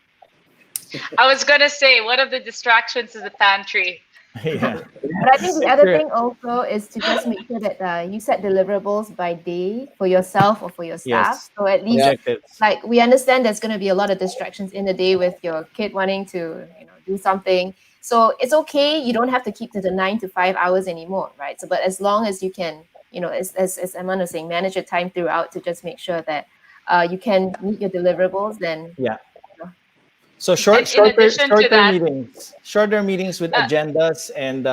I was gonna say, one of the distractions is the pantry. Yeah. But I think the other thing also is to just make sure that you set deliverables by day for yourself or for your staff. Yes. So at least, Objectives. like, we understand there's going to be a lot of distractions in the day with your kid wanting to, do something. So it's okay. You don't have to keep to the 9 to 5 hours anymore, right? So, but as long as you can, as Eman was saying, manage your time throughout to just make sure that you can meet your deliverables, then So shorter meetings with Uh, agendas and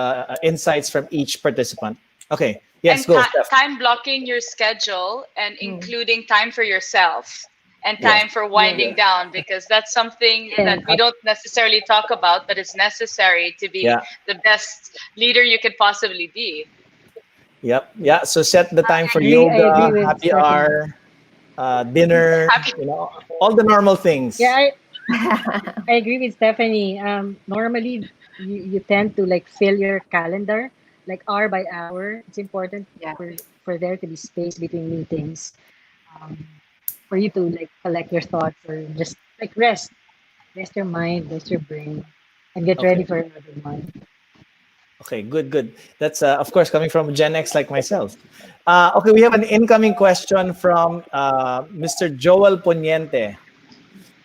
insights from each participant. Okay. Yes, and go. Steph. time blocking your schedule and including time for yourself and time for winding down, because that's something that we don't necessarily talk about, but it's necessary to be the best leader you could possibly be. Yep. Yeah. So set the time for I yoga, agree with happy Stephanie. hour, dinner, all the normal things. Yeah, I agree with Stephanie. Normally, you tend to like fill your calendar like hour by hour. It's important for there to be space between meetings, for you to like collect your thoughts or just like rest your mind, rest your brain, and get ready for another one. Okay, good. That's of course coming from Gen X like myself. Okay, we have an incoming question from Mr. Joel Poniente.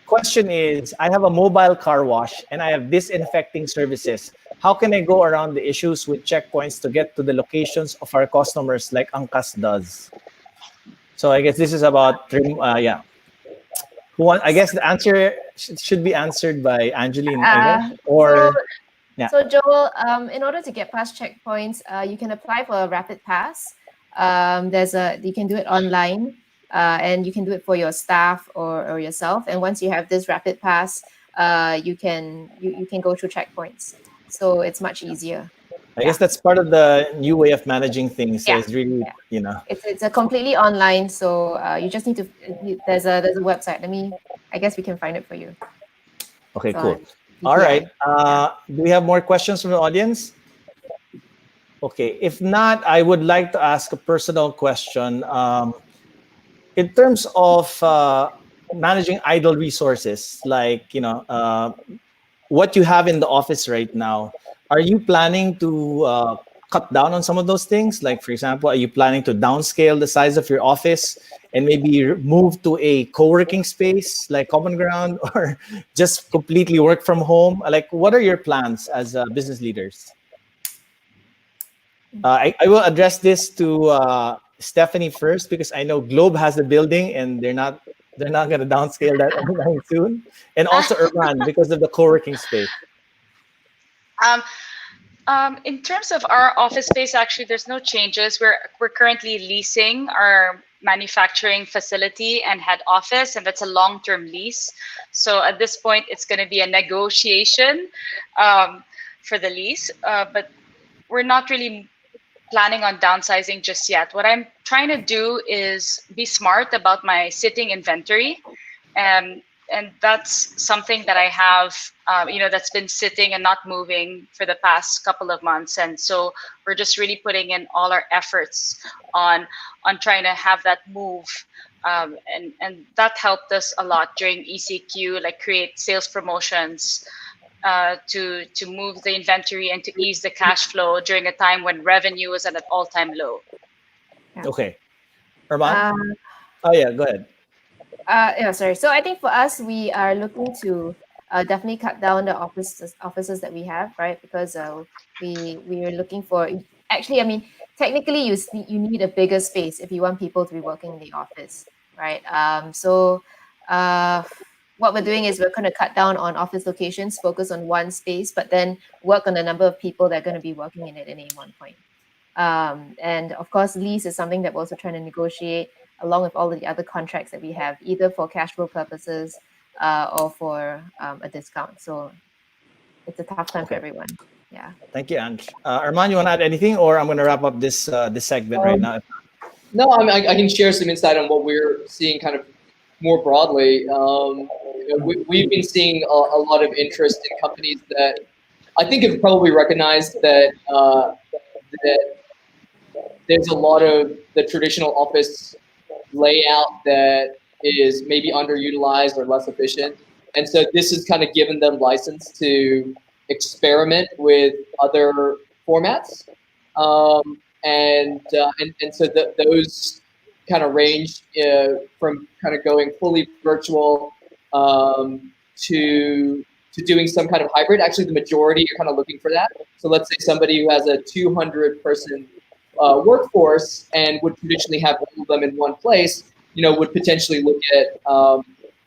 Question is, I have a mobile car wash and I have disinfecting services. How can I go around the issues with checkpoints to get to the locations of our customers like Angkas does? So I guess this is about, yeah. I guess the answer should be answered by Angeline, I guess, or yeah. So Joel, in order to get past checkpoints, you can apply for a rapid pass. You can do it online, and you can do it for your staff or yourself. And once you have this rapid pass, you can go through checkpoints. So it's much easier. I guess that's part of the new way of managing things. So it's really, it's a completely online. So you just need to. There's a website. I guess we can find it for you. Okay, cool. All right. Do we have more questions from the audience? Okay. If not, I would like to ask a personal question. In terms of managing idle resources, like, what you have in the office right now, are you planning to cut down on some of those things? Like, for example, are you planning to downscale the size of your office and maybe move to a co-working space like Common Ground, or just completely work from home? Like, what are your plans as business leaders? I will address this to Stephanie first, because I know Globe has the building and they're not going to downscale that anytime soon. And also Urban, because of the co-working space. In terms of our office space, actually, there's no changes. We're currently leasing our manufacturing facility and head office, and that's a long-term lease. So at this point, it's going to be a negotiation for the lease, but we're not really planning on downsizing just yet. What I'm trying to do is be smart about my sitting inventory, and that's something that I have, that's been sitting and not moving for the past couple of months. And so we're just really putting in all our efforts on trying to have that move. And that helped us a lot during ECQ, like create sales promotions to move the inventory and to ease the cash flow during a time when revenue was at an all-time low. Okay. Herman? Oh yeah, go ahead. Sorry. So I think for us, we are looking to definitely cut down the offices that we have, right? Because we are looking for, actually, technically you need a bigger space if you want people to be working in the office, right? What we're doing is we're going to cut down on office locations, focus on one space, but then work on the number of people that are going to be working in it at any one point. And of course, lease is something that we're also trying to negotiate along with all of the other contracts that we have, either for cash flow purposes or for a discount. So it's a tough time for everyone. Yeah. Thank you, Ange. Arman, you want to add anything, or I'm going to wrap up this segment right now? No, I can share some insight on what we're seeing kind of more broadly. We've been seeing a lot of interest in companies that I think have probably recognized that there's a lot of the traditional office layout that is maybe underutilized or less efficient. And so this has kind of given them license to experiment with other formats. And so those kind of range from kind of going fully virtual to doing some kind of hybrid. Actually, the majority are kind of looking for that. So let's say somebody who has a 200-person workforce and would traditionally have all of them in one place, would potentially look at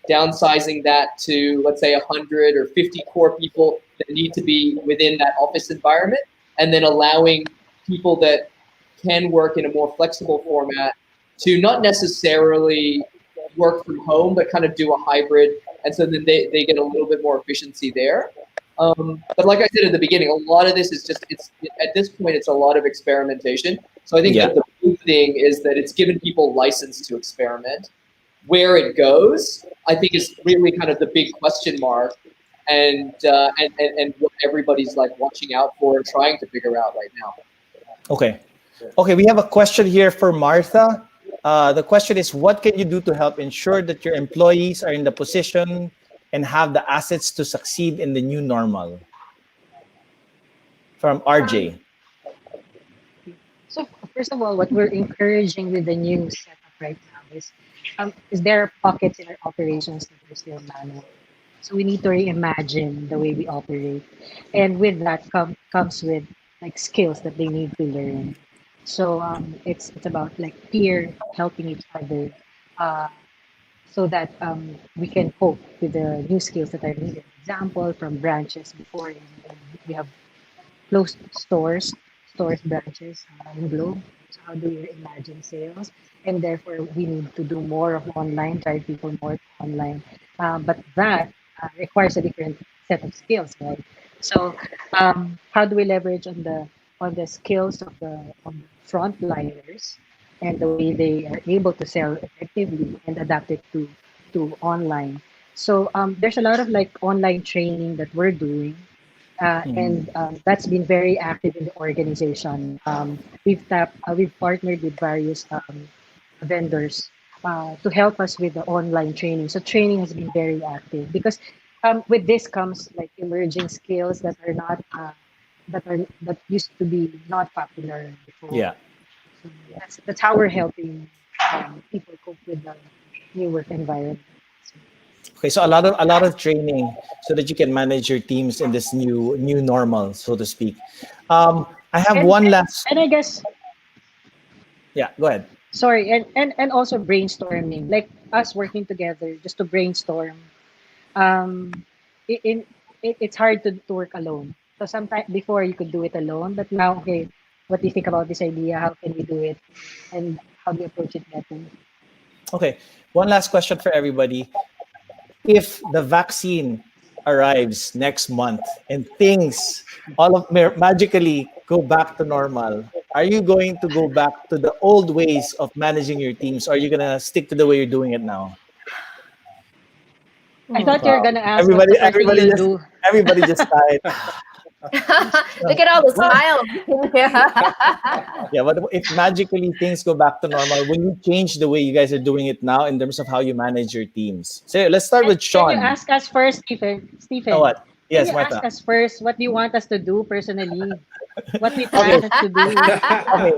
downsizing that to, let's say, 100 or 50 core people that need to be within that office environment, and then allowing people that can work in a more flexible format to not necessarily work from home, but kind of do a hybrid. And so then they get a little bit more efficiency there. But like I said at the beginning, a lot of this is just, at this point, it's a lot of experimentation. So I think that the big thing is that it's given people license to experiment. Where it goes, I think, is really kind of the big question mark, and what everybody's like watching out for and trying to figure out right now. Okay, we have a question here for Martha. The question is, what can you do to help ensure that your employees are in the position and have the assets to succeed in the new normal? from RJ. So first of all, what we're encouraging with the new setup right now is there are pockets in our operations that are still manual. So we need to reimagine the way we operate, and with that comes with like skills that they need to learn. So it's about like peer helping each other, uh, so that we can cope with the new skills that are needed. Example from branches before we have closed stores branches in Globe. So how do you imagine sales? And therefore, we need to do more of online, drive people more online. But that requires a different set of skills, right? So how do we leverage on the skills of the frontliners and the way they are able to sell effectively and adapt it to online? So there's a lot of like online training that we're doing and that's been very active in the organization. We've partnered with various vendors to help us with the online training. So training has been very active because with this comes like emerging skills that used to be not popular before. Yeah. So that's how we're helping people cope with the new work environment. Okay, so a lot of training so that you can manage your teams in this new normal, so to speak. I have And one last. and I guess Yeah, go ahead. sorry and also brainstorming like us working together just to brainstorm um it's hard to work alone so sometimes before you could do it alone but now okay what do you think about this idea how can we do it and how do you approach it better. Okay, one last question for everybody. If the vaccine arrives next month and things magically go back to normal, are you going to go back to the old ways of managing your teams, or are you gonna stick to the way you're doing it now? I thought you were Wow. gonna ask what's Everybody, the first thing everybody you'll just, do. everybody just died. Look at all the Well, smiles. yeah, but if magically things go back to normal, will you change the way you guys are doing it now in terms of how you manage your teams? So let's start with Can you Sean. ask us first, Stephen? Oh, Stephen, what? can Yes, you ask Martha. us first what do you want us to do personally? What we Okay, plan to do? okay.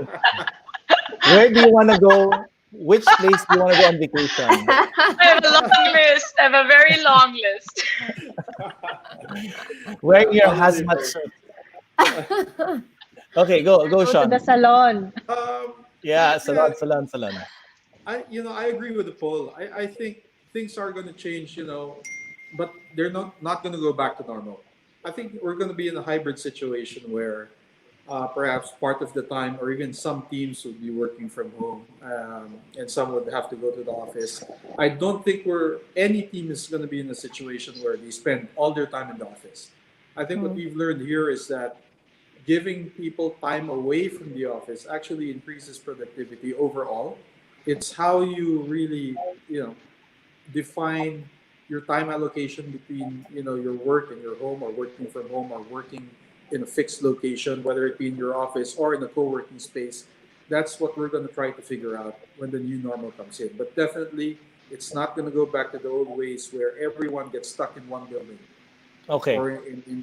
Where do you want to go? Which place do you want to go on vacation? I have a long list. I have a very long list. Wearing your Holiday hazmat break. suit. Okay, go, Go to the Sean. salon. Yeah, Yeah, salon. I agree with the poll. I think things are going to change, but they're not going to go back to normal. I think we're going to be in a hybrid situation where perhaps part of the time, or even some teams would be working from home, and some would have to go to the office. I don't think any team is going to be in a situation where they spend all their time in the office. I think what we've learned here is that giving people time away from the office actually increases productivity overall. It's how you really, define your time allocation between, your work and your home, or working from home, or working in a fixed location, whether it be in your office or in a co-working space. That's what we're going to try to figure out when the new normal comes in. But definitely, it's not going to go back to the old ways where everyone gets stuck in one building Okay. or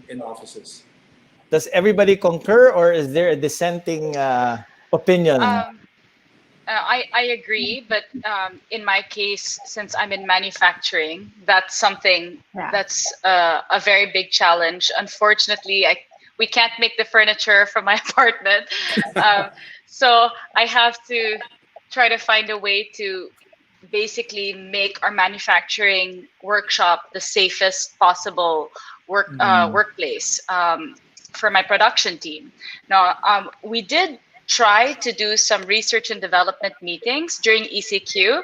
in offices. Does everybody concur, or is there a dissenting opinion? I agree, but in my case, since I'm in manufacturing, that's something Yeah. that's a very big challenge. Unfortunately, we can't make the furniture from my apartment, so I have to try to find a way to basically make our manufacturing workshop the safest possible workplace for my production team. Now, we did try to do some research and development meetings during ECQ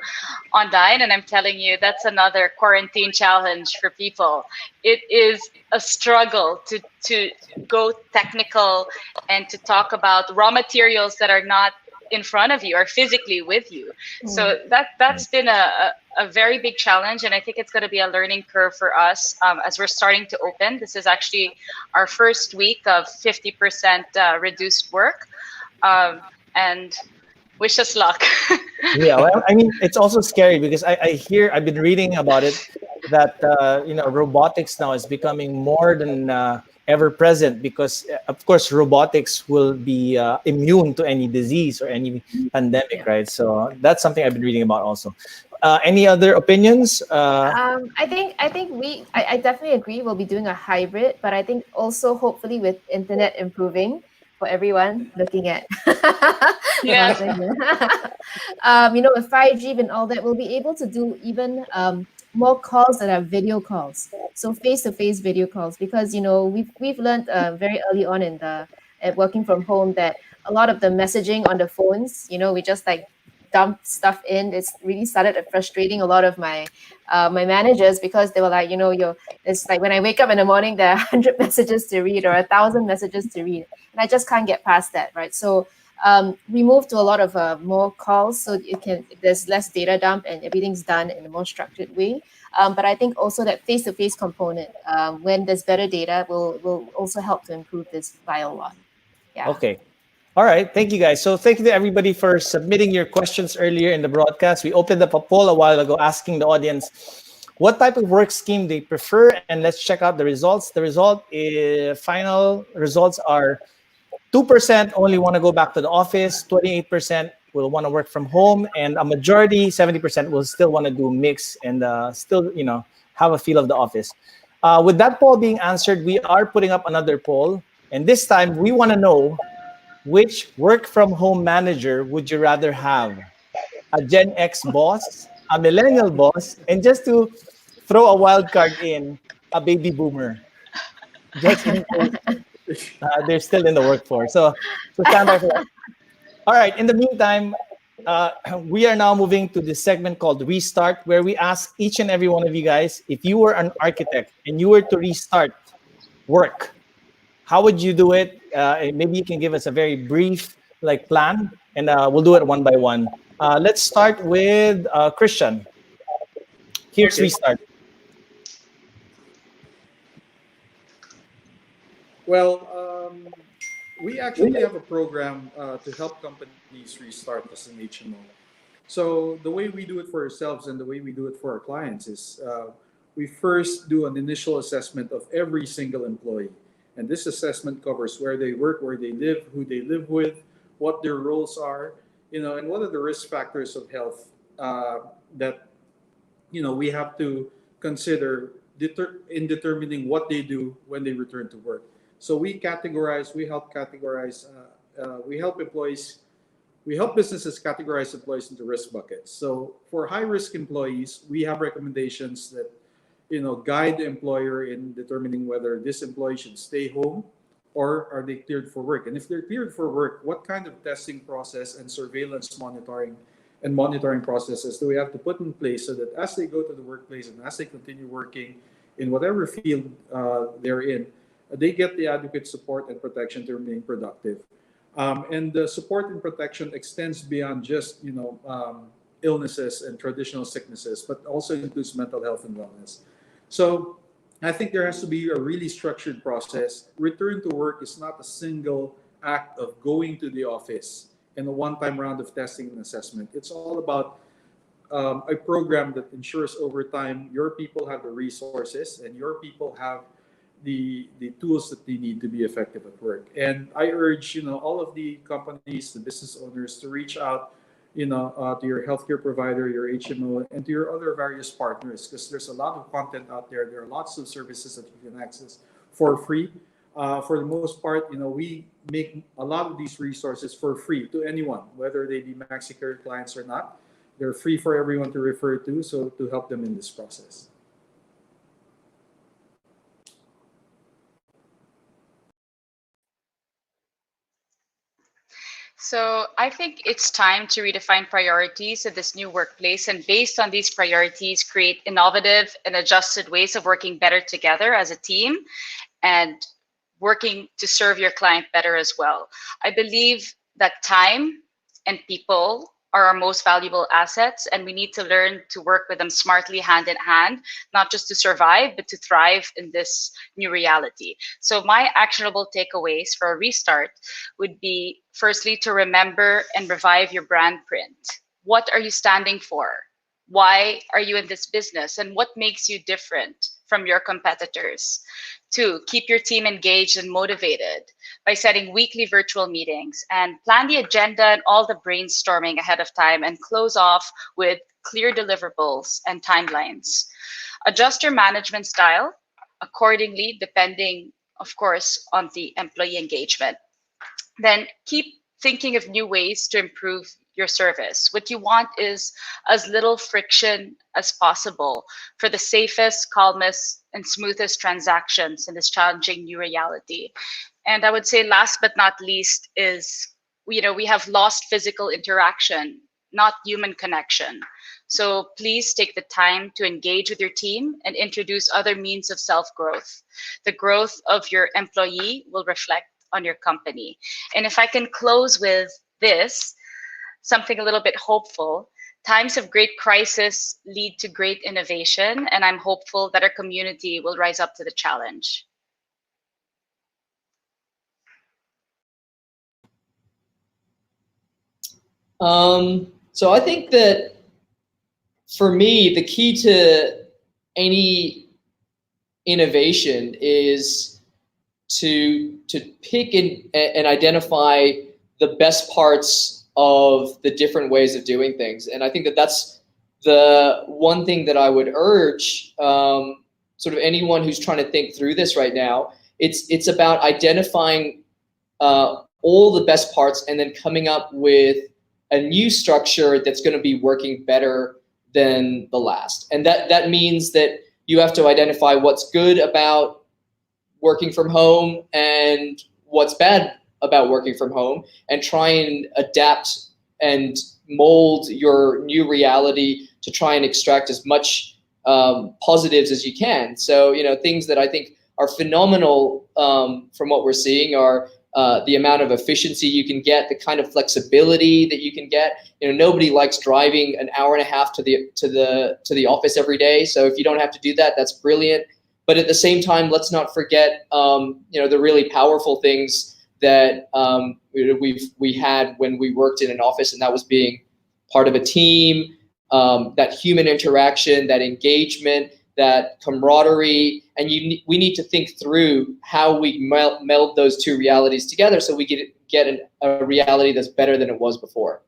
online, and I'm telling you, that's another quarantine challenge for people. It is a struggle to go technical and to talk about raw materials that are not in front of you or physically with you. So that's been a very big challenge, and I think it's going to be a learning curve for us as we're starting to open. This is actually our first week of 50% reduced work, and wish us luck. Yeah, well, I mean, it's also scary because I've been reading about it. that robotics now is becoming more than ever present, because of course robotics will be immune to any disease or any pandemic, Yeah. right? So that's something I've been reading about also. Any other opinions? I definitely agree. We'll be doing a hybrid, but I think also hopefully with internet improving for everyone looking at the Yeah. husband here. With 5G and all that, we'll be able to do even more calls that are video calls. So face-to-face video calls, because we've learned very early on in the at working from home that a lot of the messaging on the phones, we just like dump stuff in. It's really started frustrating a lot of my managers, because they were like, it's like when I wake up in the morning, there are 100 messages to read or 1,000 messages to read, and I just can't get past that, right? So we moved to a lot of more calls, so there's less data dump and everything's done in a more structured way. But I think also that face-to-face component, when there's better data, will also help to improve this by a lot. Yeah. Okay. All right. Thank you, guys. So thank you to everybody for submitting your questions earlier in the broadcast. We opened up a poll a while ago asking the audience what type of work scheme they prefer, and let's check out the results. The final results are 2% only want to go back to the office, 28% will want to work from home, and a majority, 70%, will still want to do mix and still, have a feel of the office. With that poll being answered, we are putting up another poll, and this time we want to know, which work from home manager would you rather have? A Gen X boss, a millennial boss, and just to throw a wild card in, a baby boomer, just in case they're still in the workforce. So stand by for that. All right. In the meantime, we are now moving to this segment called Restart, where we ask each and every one of you guys, if you were an architect and you were to restart work, how would you do it? Maybe you can give us a very brief plan, and we'll do it one by one. Let's start with Christian. Here's Okay. Restart. Well, we actually have a program to help companies restart as an HMO. So the way we do it for ourselves and the way we do it for our clients is we first do an initial assessment of every single employee. And this assessment covers where they work, where they live, who they live with, what their roles are, and what are the risk factors of health that we have to consider in determining what they do when they return to work. So we help categorize, we help employees, we help businesses categorize employees into risk buckets. So for high risk employees, we have recommendations that guide the employer in determining whether this employee should stay home or are they cleared for work. And if they're cleared for work, what kind of testing process and surveillance monitoring processes do we have to put in place so that as they go to the workplace and as they continue working in whatever field they're in, they get the adequate support and protection to remain productive. And the support and protection extends beyond just illnesses and traditional sicknesses, but also includes mental health and wellness. So I think there has to be a really structured process. Return to work is not a single act of going to the office and a one-time round of testing and assessment. It's all about a program that ensures over time your people have the resources and your people have the tools that they need to be effective at work. And I urge all of the companies, the business owners, to reach out to your healthcare provider, your HMO, and to your other various partners, because there's a lot of content out there. There are lots of services that you can access for free. For the most part, we make a lot of these resources for free to anyone, whether they be MaxiCare clients or not. They're free for everyone to refer to, so to help them in this process. So I think it's time to redefine priorities of this new workplace, and based on these priorities, create innovative and adjusted ways of working better together as a team and working to serve your client better as well. I believe that time and people are our most valuable assets, and we need to learn to work with them smartly, hand in hand, not just to survive, but to thrive in this new reality. So my actionable takeaways for a restart would be, firstly, to remember and revive your brand print. What are you standing for? Why are you in this business and what makes you different from your competitors? 2, keep your team engaged and motivated by setting weekly virtual meetings and plan the agenda and all the brainstorming ahead of time and close off with clear deliverables and timelines. Adjust your management style accordingly, depending, of course, on the employee engagement. Then keep thinking of new ways to improve your service. What you want is as little friction as possible for the safest, calmest, and smoothest transactions in this challenging new reality. And I would say last but not least is, we have lost physical interaction, not human connection. So please take the time to engage with your team and introduce other means of self-growth. The growth of your employee will reflect on your company. And if I can close with this, something a little bit hopeful, times of great crisis lead to great innovation, and I'm hopeful that our community will rise up to the challenge. So I think that for me, the key to any innovation is to pick and identify the best parts of the different ways of doing things. And I think that that's the one thing that I would urge sort of anyone who's trying to think through this right now. It's about identifying all the best parts and then coming up with a new structure that's going to be working better than the last. And that means that you have to identify what's good about working from home and what's bad about working from home, and try and adapt and mold your new reality to try and extract as much positives as you can. So, things that I think are phenomenal from what we're seeing are the amount of efficiency you can get, the kind of flexibility that you can get. Nobody likes driving an hour and a half to the office every day. So if you don't have to do that, that's brilliant. But at the same time, let's not forget the really powerful things that we had when we worked in an office, and that was being part of a team, that human interaction, that engagement, that camaraderie, and we need to think through how we meld those two realities together so we get a reality that's better than it was before.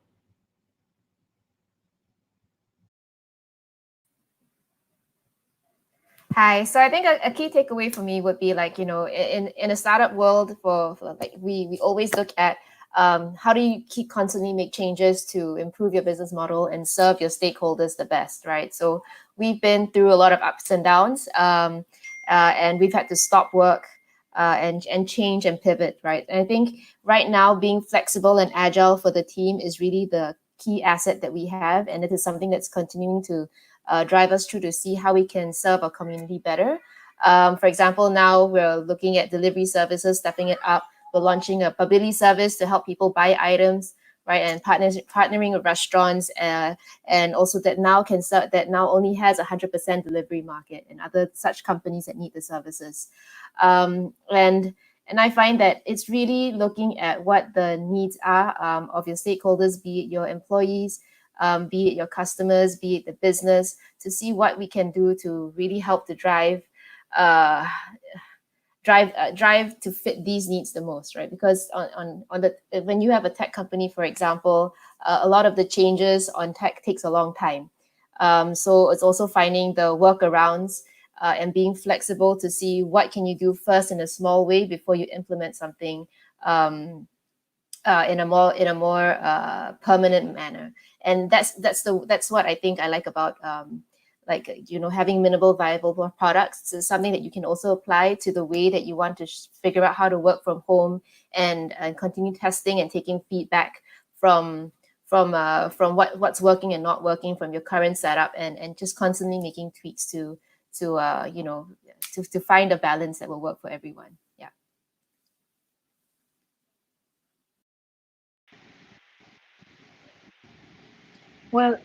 Hi. So I think a key takeaway for me would be in a startup world, for we always look at how do you keep constantly make changes to improve your business model and serve your stakeholders the best, right? So we've been through a lot of ups and downs, and we've had to stop work and change and pivot, right? And I think right now being flexible and agile for the team is really the key asset that we have, and it is something that's continuing to drive us through to see how we can serve our community better. For example, now we're looking at delivery services, stepping it up. We're launching a mobility service to help people buy items, right? And partnering with restaurants, and also that now only has 100% delivery market and other such companies that need the services. And I find that it's really looking at what the needs are of your stakeholders, be it your employees, be it your customers, be it the business, to see what we can do to really help to drive to fit these needs the most, right? Because when you have a tech company, for example, a lot of the changes on tech takes a long time. So it's also finding the workarounds and being flexible to see what can you do first in a small way before you implement something in a more permanent manner. And that's what I think I like about having minimal viable products. It's something that you can also apply to the way that you want to figure out how to work from home and continue testing and taking feedback from what's working and not working from your current setup, and just constantly making tweaks to find a balance that will work for everyone. Yeah. Well,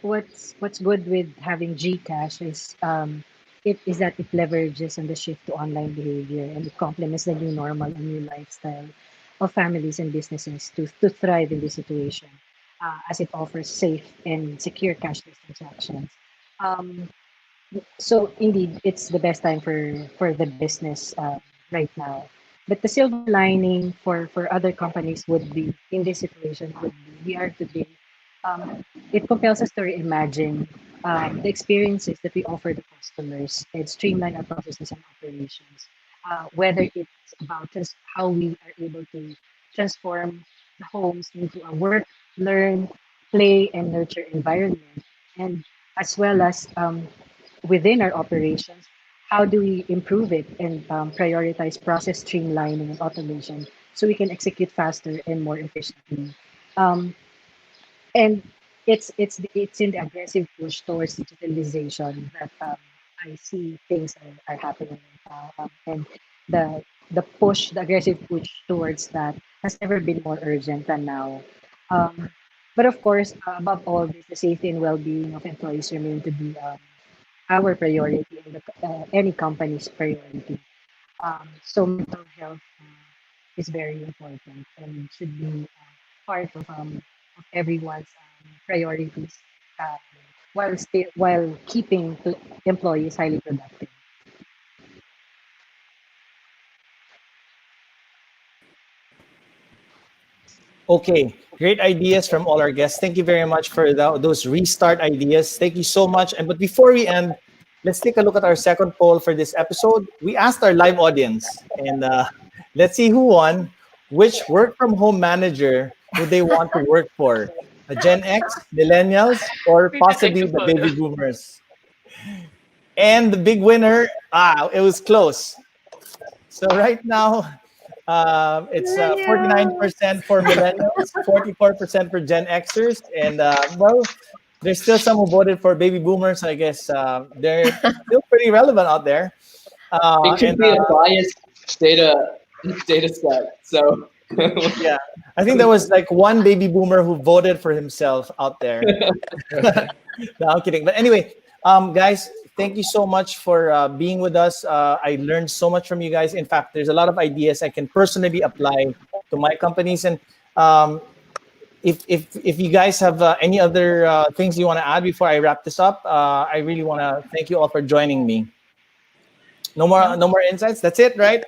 what's good with having Gcash is that it leverages on the shift to online behavior, and it complements the new normal and new lifestyle of families and businesses to thrive in this situation. as it offers safe and secure cashless transactions. Um, so indeed, it's the best time for the business right now. But the silver lining for other companies would be in this situation would be we are today. It compels us to reimagine the experiences that we offer the customers and streamline our processes and operations. Whether it's about just how we are able to transform the homes into a work, learn, play, and nurture environment, and as well as within our operations, how do we improve it and prioritize process streamlining and automation so we can execute faster and more efficiently. Um, and it's in the aggressive push towards digitalization that I see things are happening, and the the aggressive push towards that has never been more urgent than now. Um, but of course, above all this, the safety and well-being of employees remain to be our priority and any company's priority. So mental health is very important and should be part of everyone's priorities uh, while keeping employees highly productive. Okay, great ideas from all our guests. Thank you very much for those restart ideas. Thank you so much. And but before we end, let's take a look at our second poll for this episode. We asked our live audience, and let's see who won. Which work from home manager would they want to work for? A Gen X, Millennials, or We need to take possibly the the photo. baby boomers? And the big winner, it was close. So right now, it's 49% for millennials, 44% for Gen Xers, and well, there's still some who voted for baby boomers. I guess they're still pretty relevant out there. It could And be a biased data set. So yeah, I think there was like one baby boomer who voted for himself out there. No, I'm kidding. But anyway, guys, thank you so much for being with us. I learned so much from you guys. In fact, there's a lot of ideas I can personally apply to my companies. And um, if you guys have any other things you want to add before I wrap this up, I really want to thank you all for joining me. No more insights. That's it, right?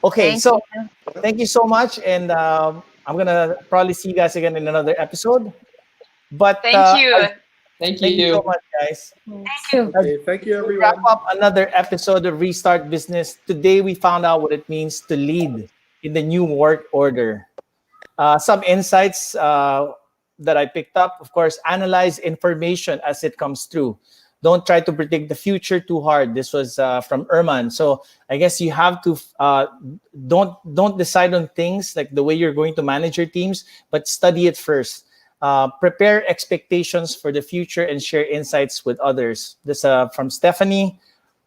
Okay, Thank so you. thank you so much, and I'm gonna probably see you guys again in another episode. But Thank you. thank thank you so you. much, guys. Thank you. As Okay, thank you, we wrap everyone. up another episode of Restart Business, today we found out what it means to lead in the new work order. Some insights that I picked up, of course, analyze information as it comes through. Don't try to predict the future too hard. This was from Erman. So I guess you have to don't decide on things like the way you're going to manage your teams, but study it first. Prepare expectations for the future and share insights with others. This from Stephanie.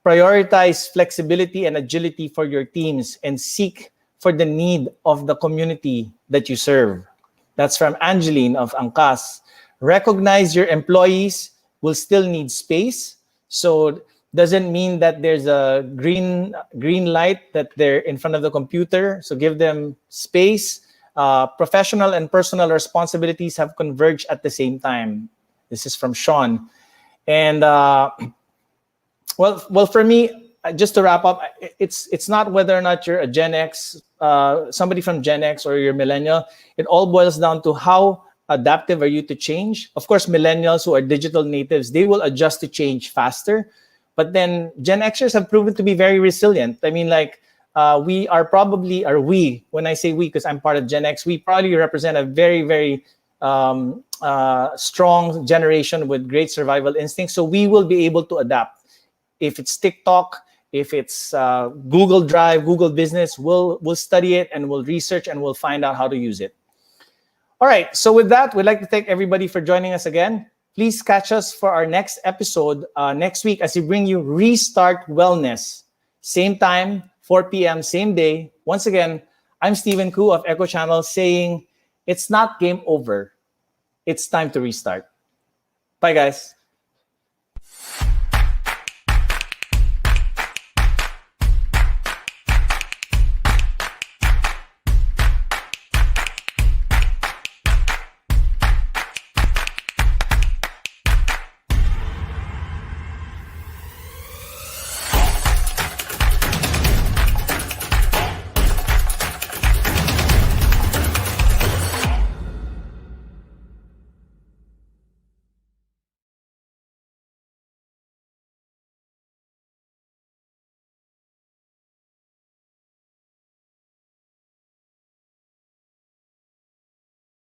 Prioritize flexibility and agility for your teams and seek for the need of the community that you serve. That's from Angeline of Angkas. Recognize your employees will still need space. So doesn't mean that there's a green light that they're in front of the computer. So give them space. Professional and personal responsibilities have converged at the same time. This is from Sean. And well, for me, just to wrap up, it's not whether or not you're a Gen X, somebody from Gen X, or you're millennial. It all boils down to how adaptive are you to change. Of course, millennials who are digital natives, they will adjust to change faster. But then Gen Xers have proven to be very resilient. I mean, like we are probably, or we, when I say we, because I'm part of Gen X, we probably represent a very, very strong generation with great survival instincts. So we will be able to adapt. If it's TikTok, if it's Google Drive, Google Business, we'll study it and we'll research and we'll find out how to use it. All right. So with that, we'd like to thank everybody for joining us again. Please catch us for our next episode next week as we bring you Restart Wellness. Same time, 4 p.m., same day. Once again, I'm Stephen Koo of Echo Channel saying it's not game over. It's time to restart. Bye, guys.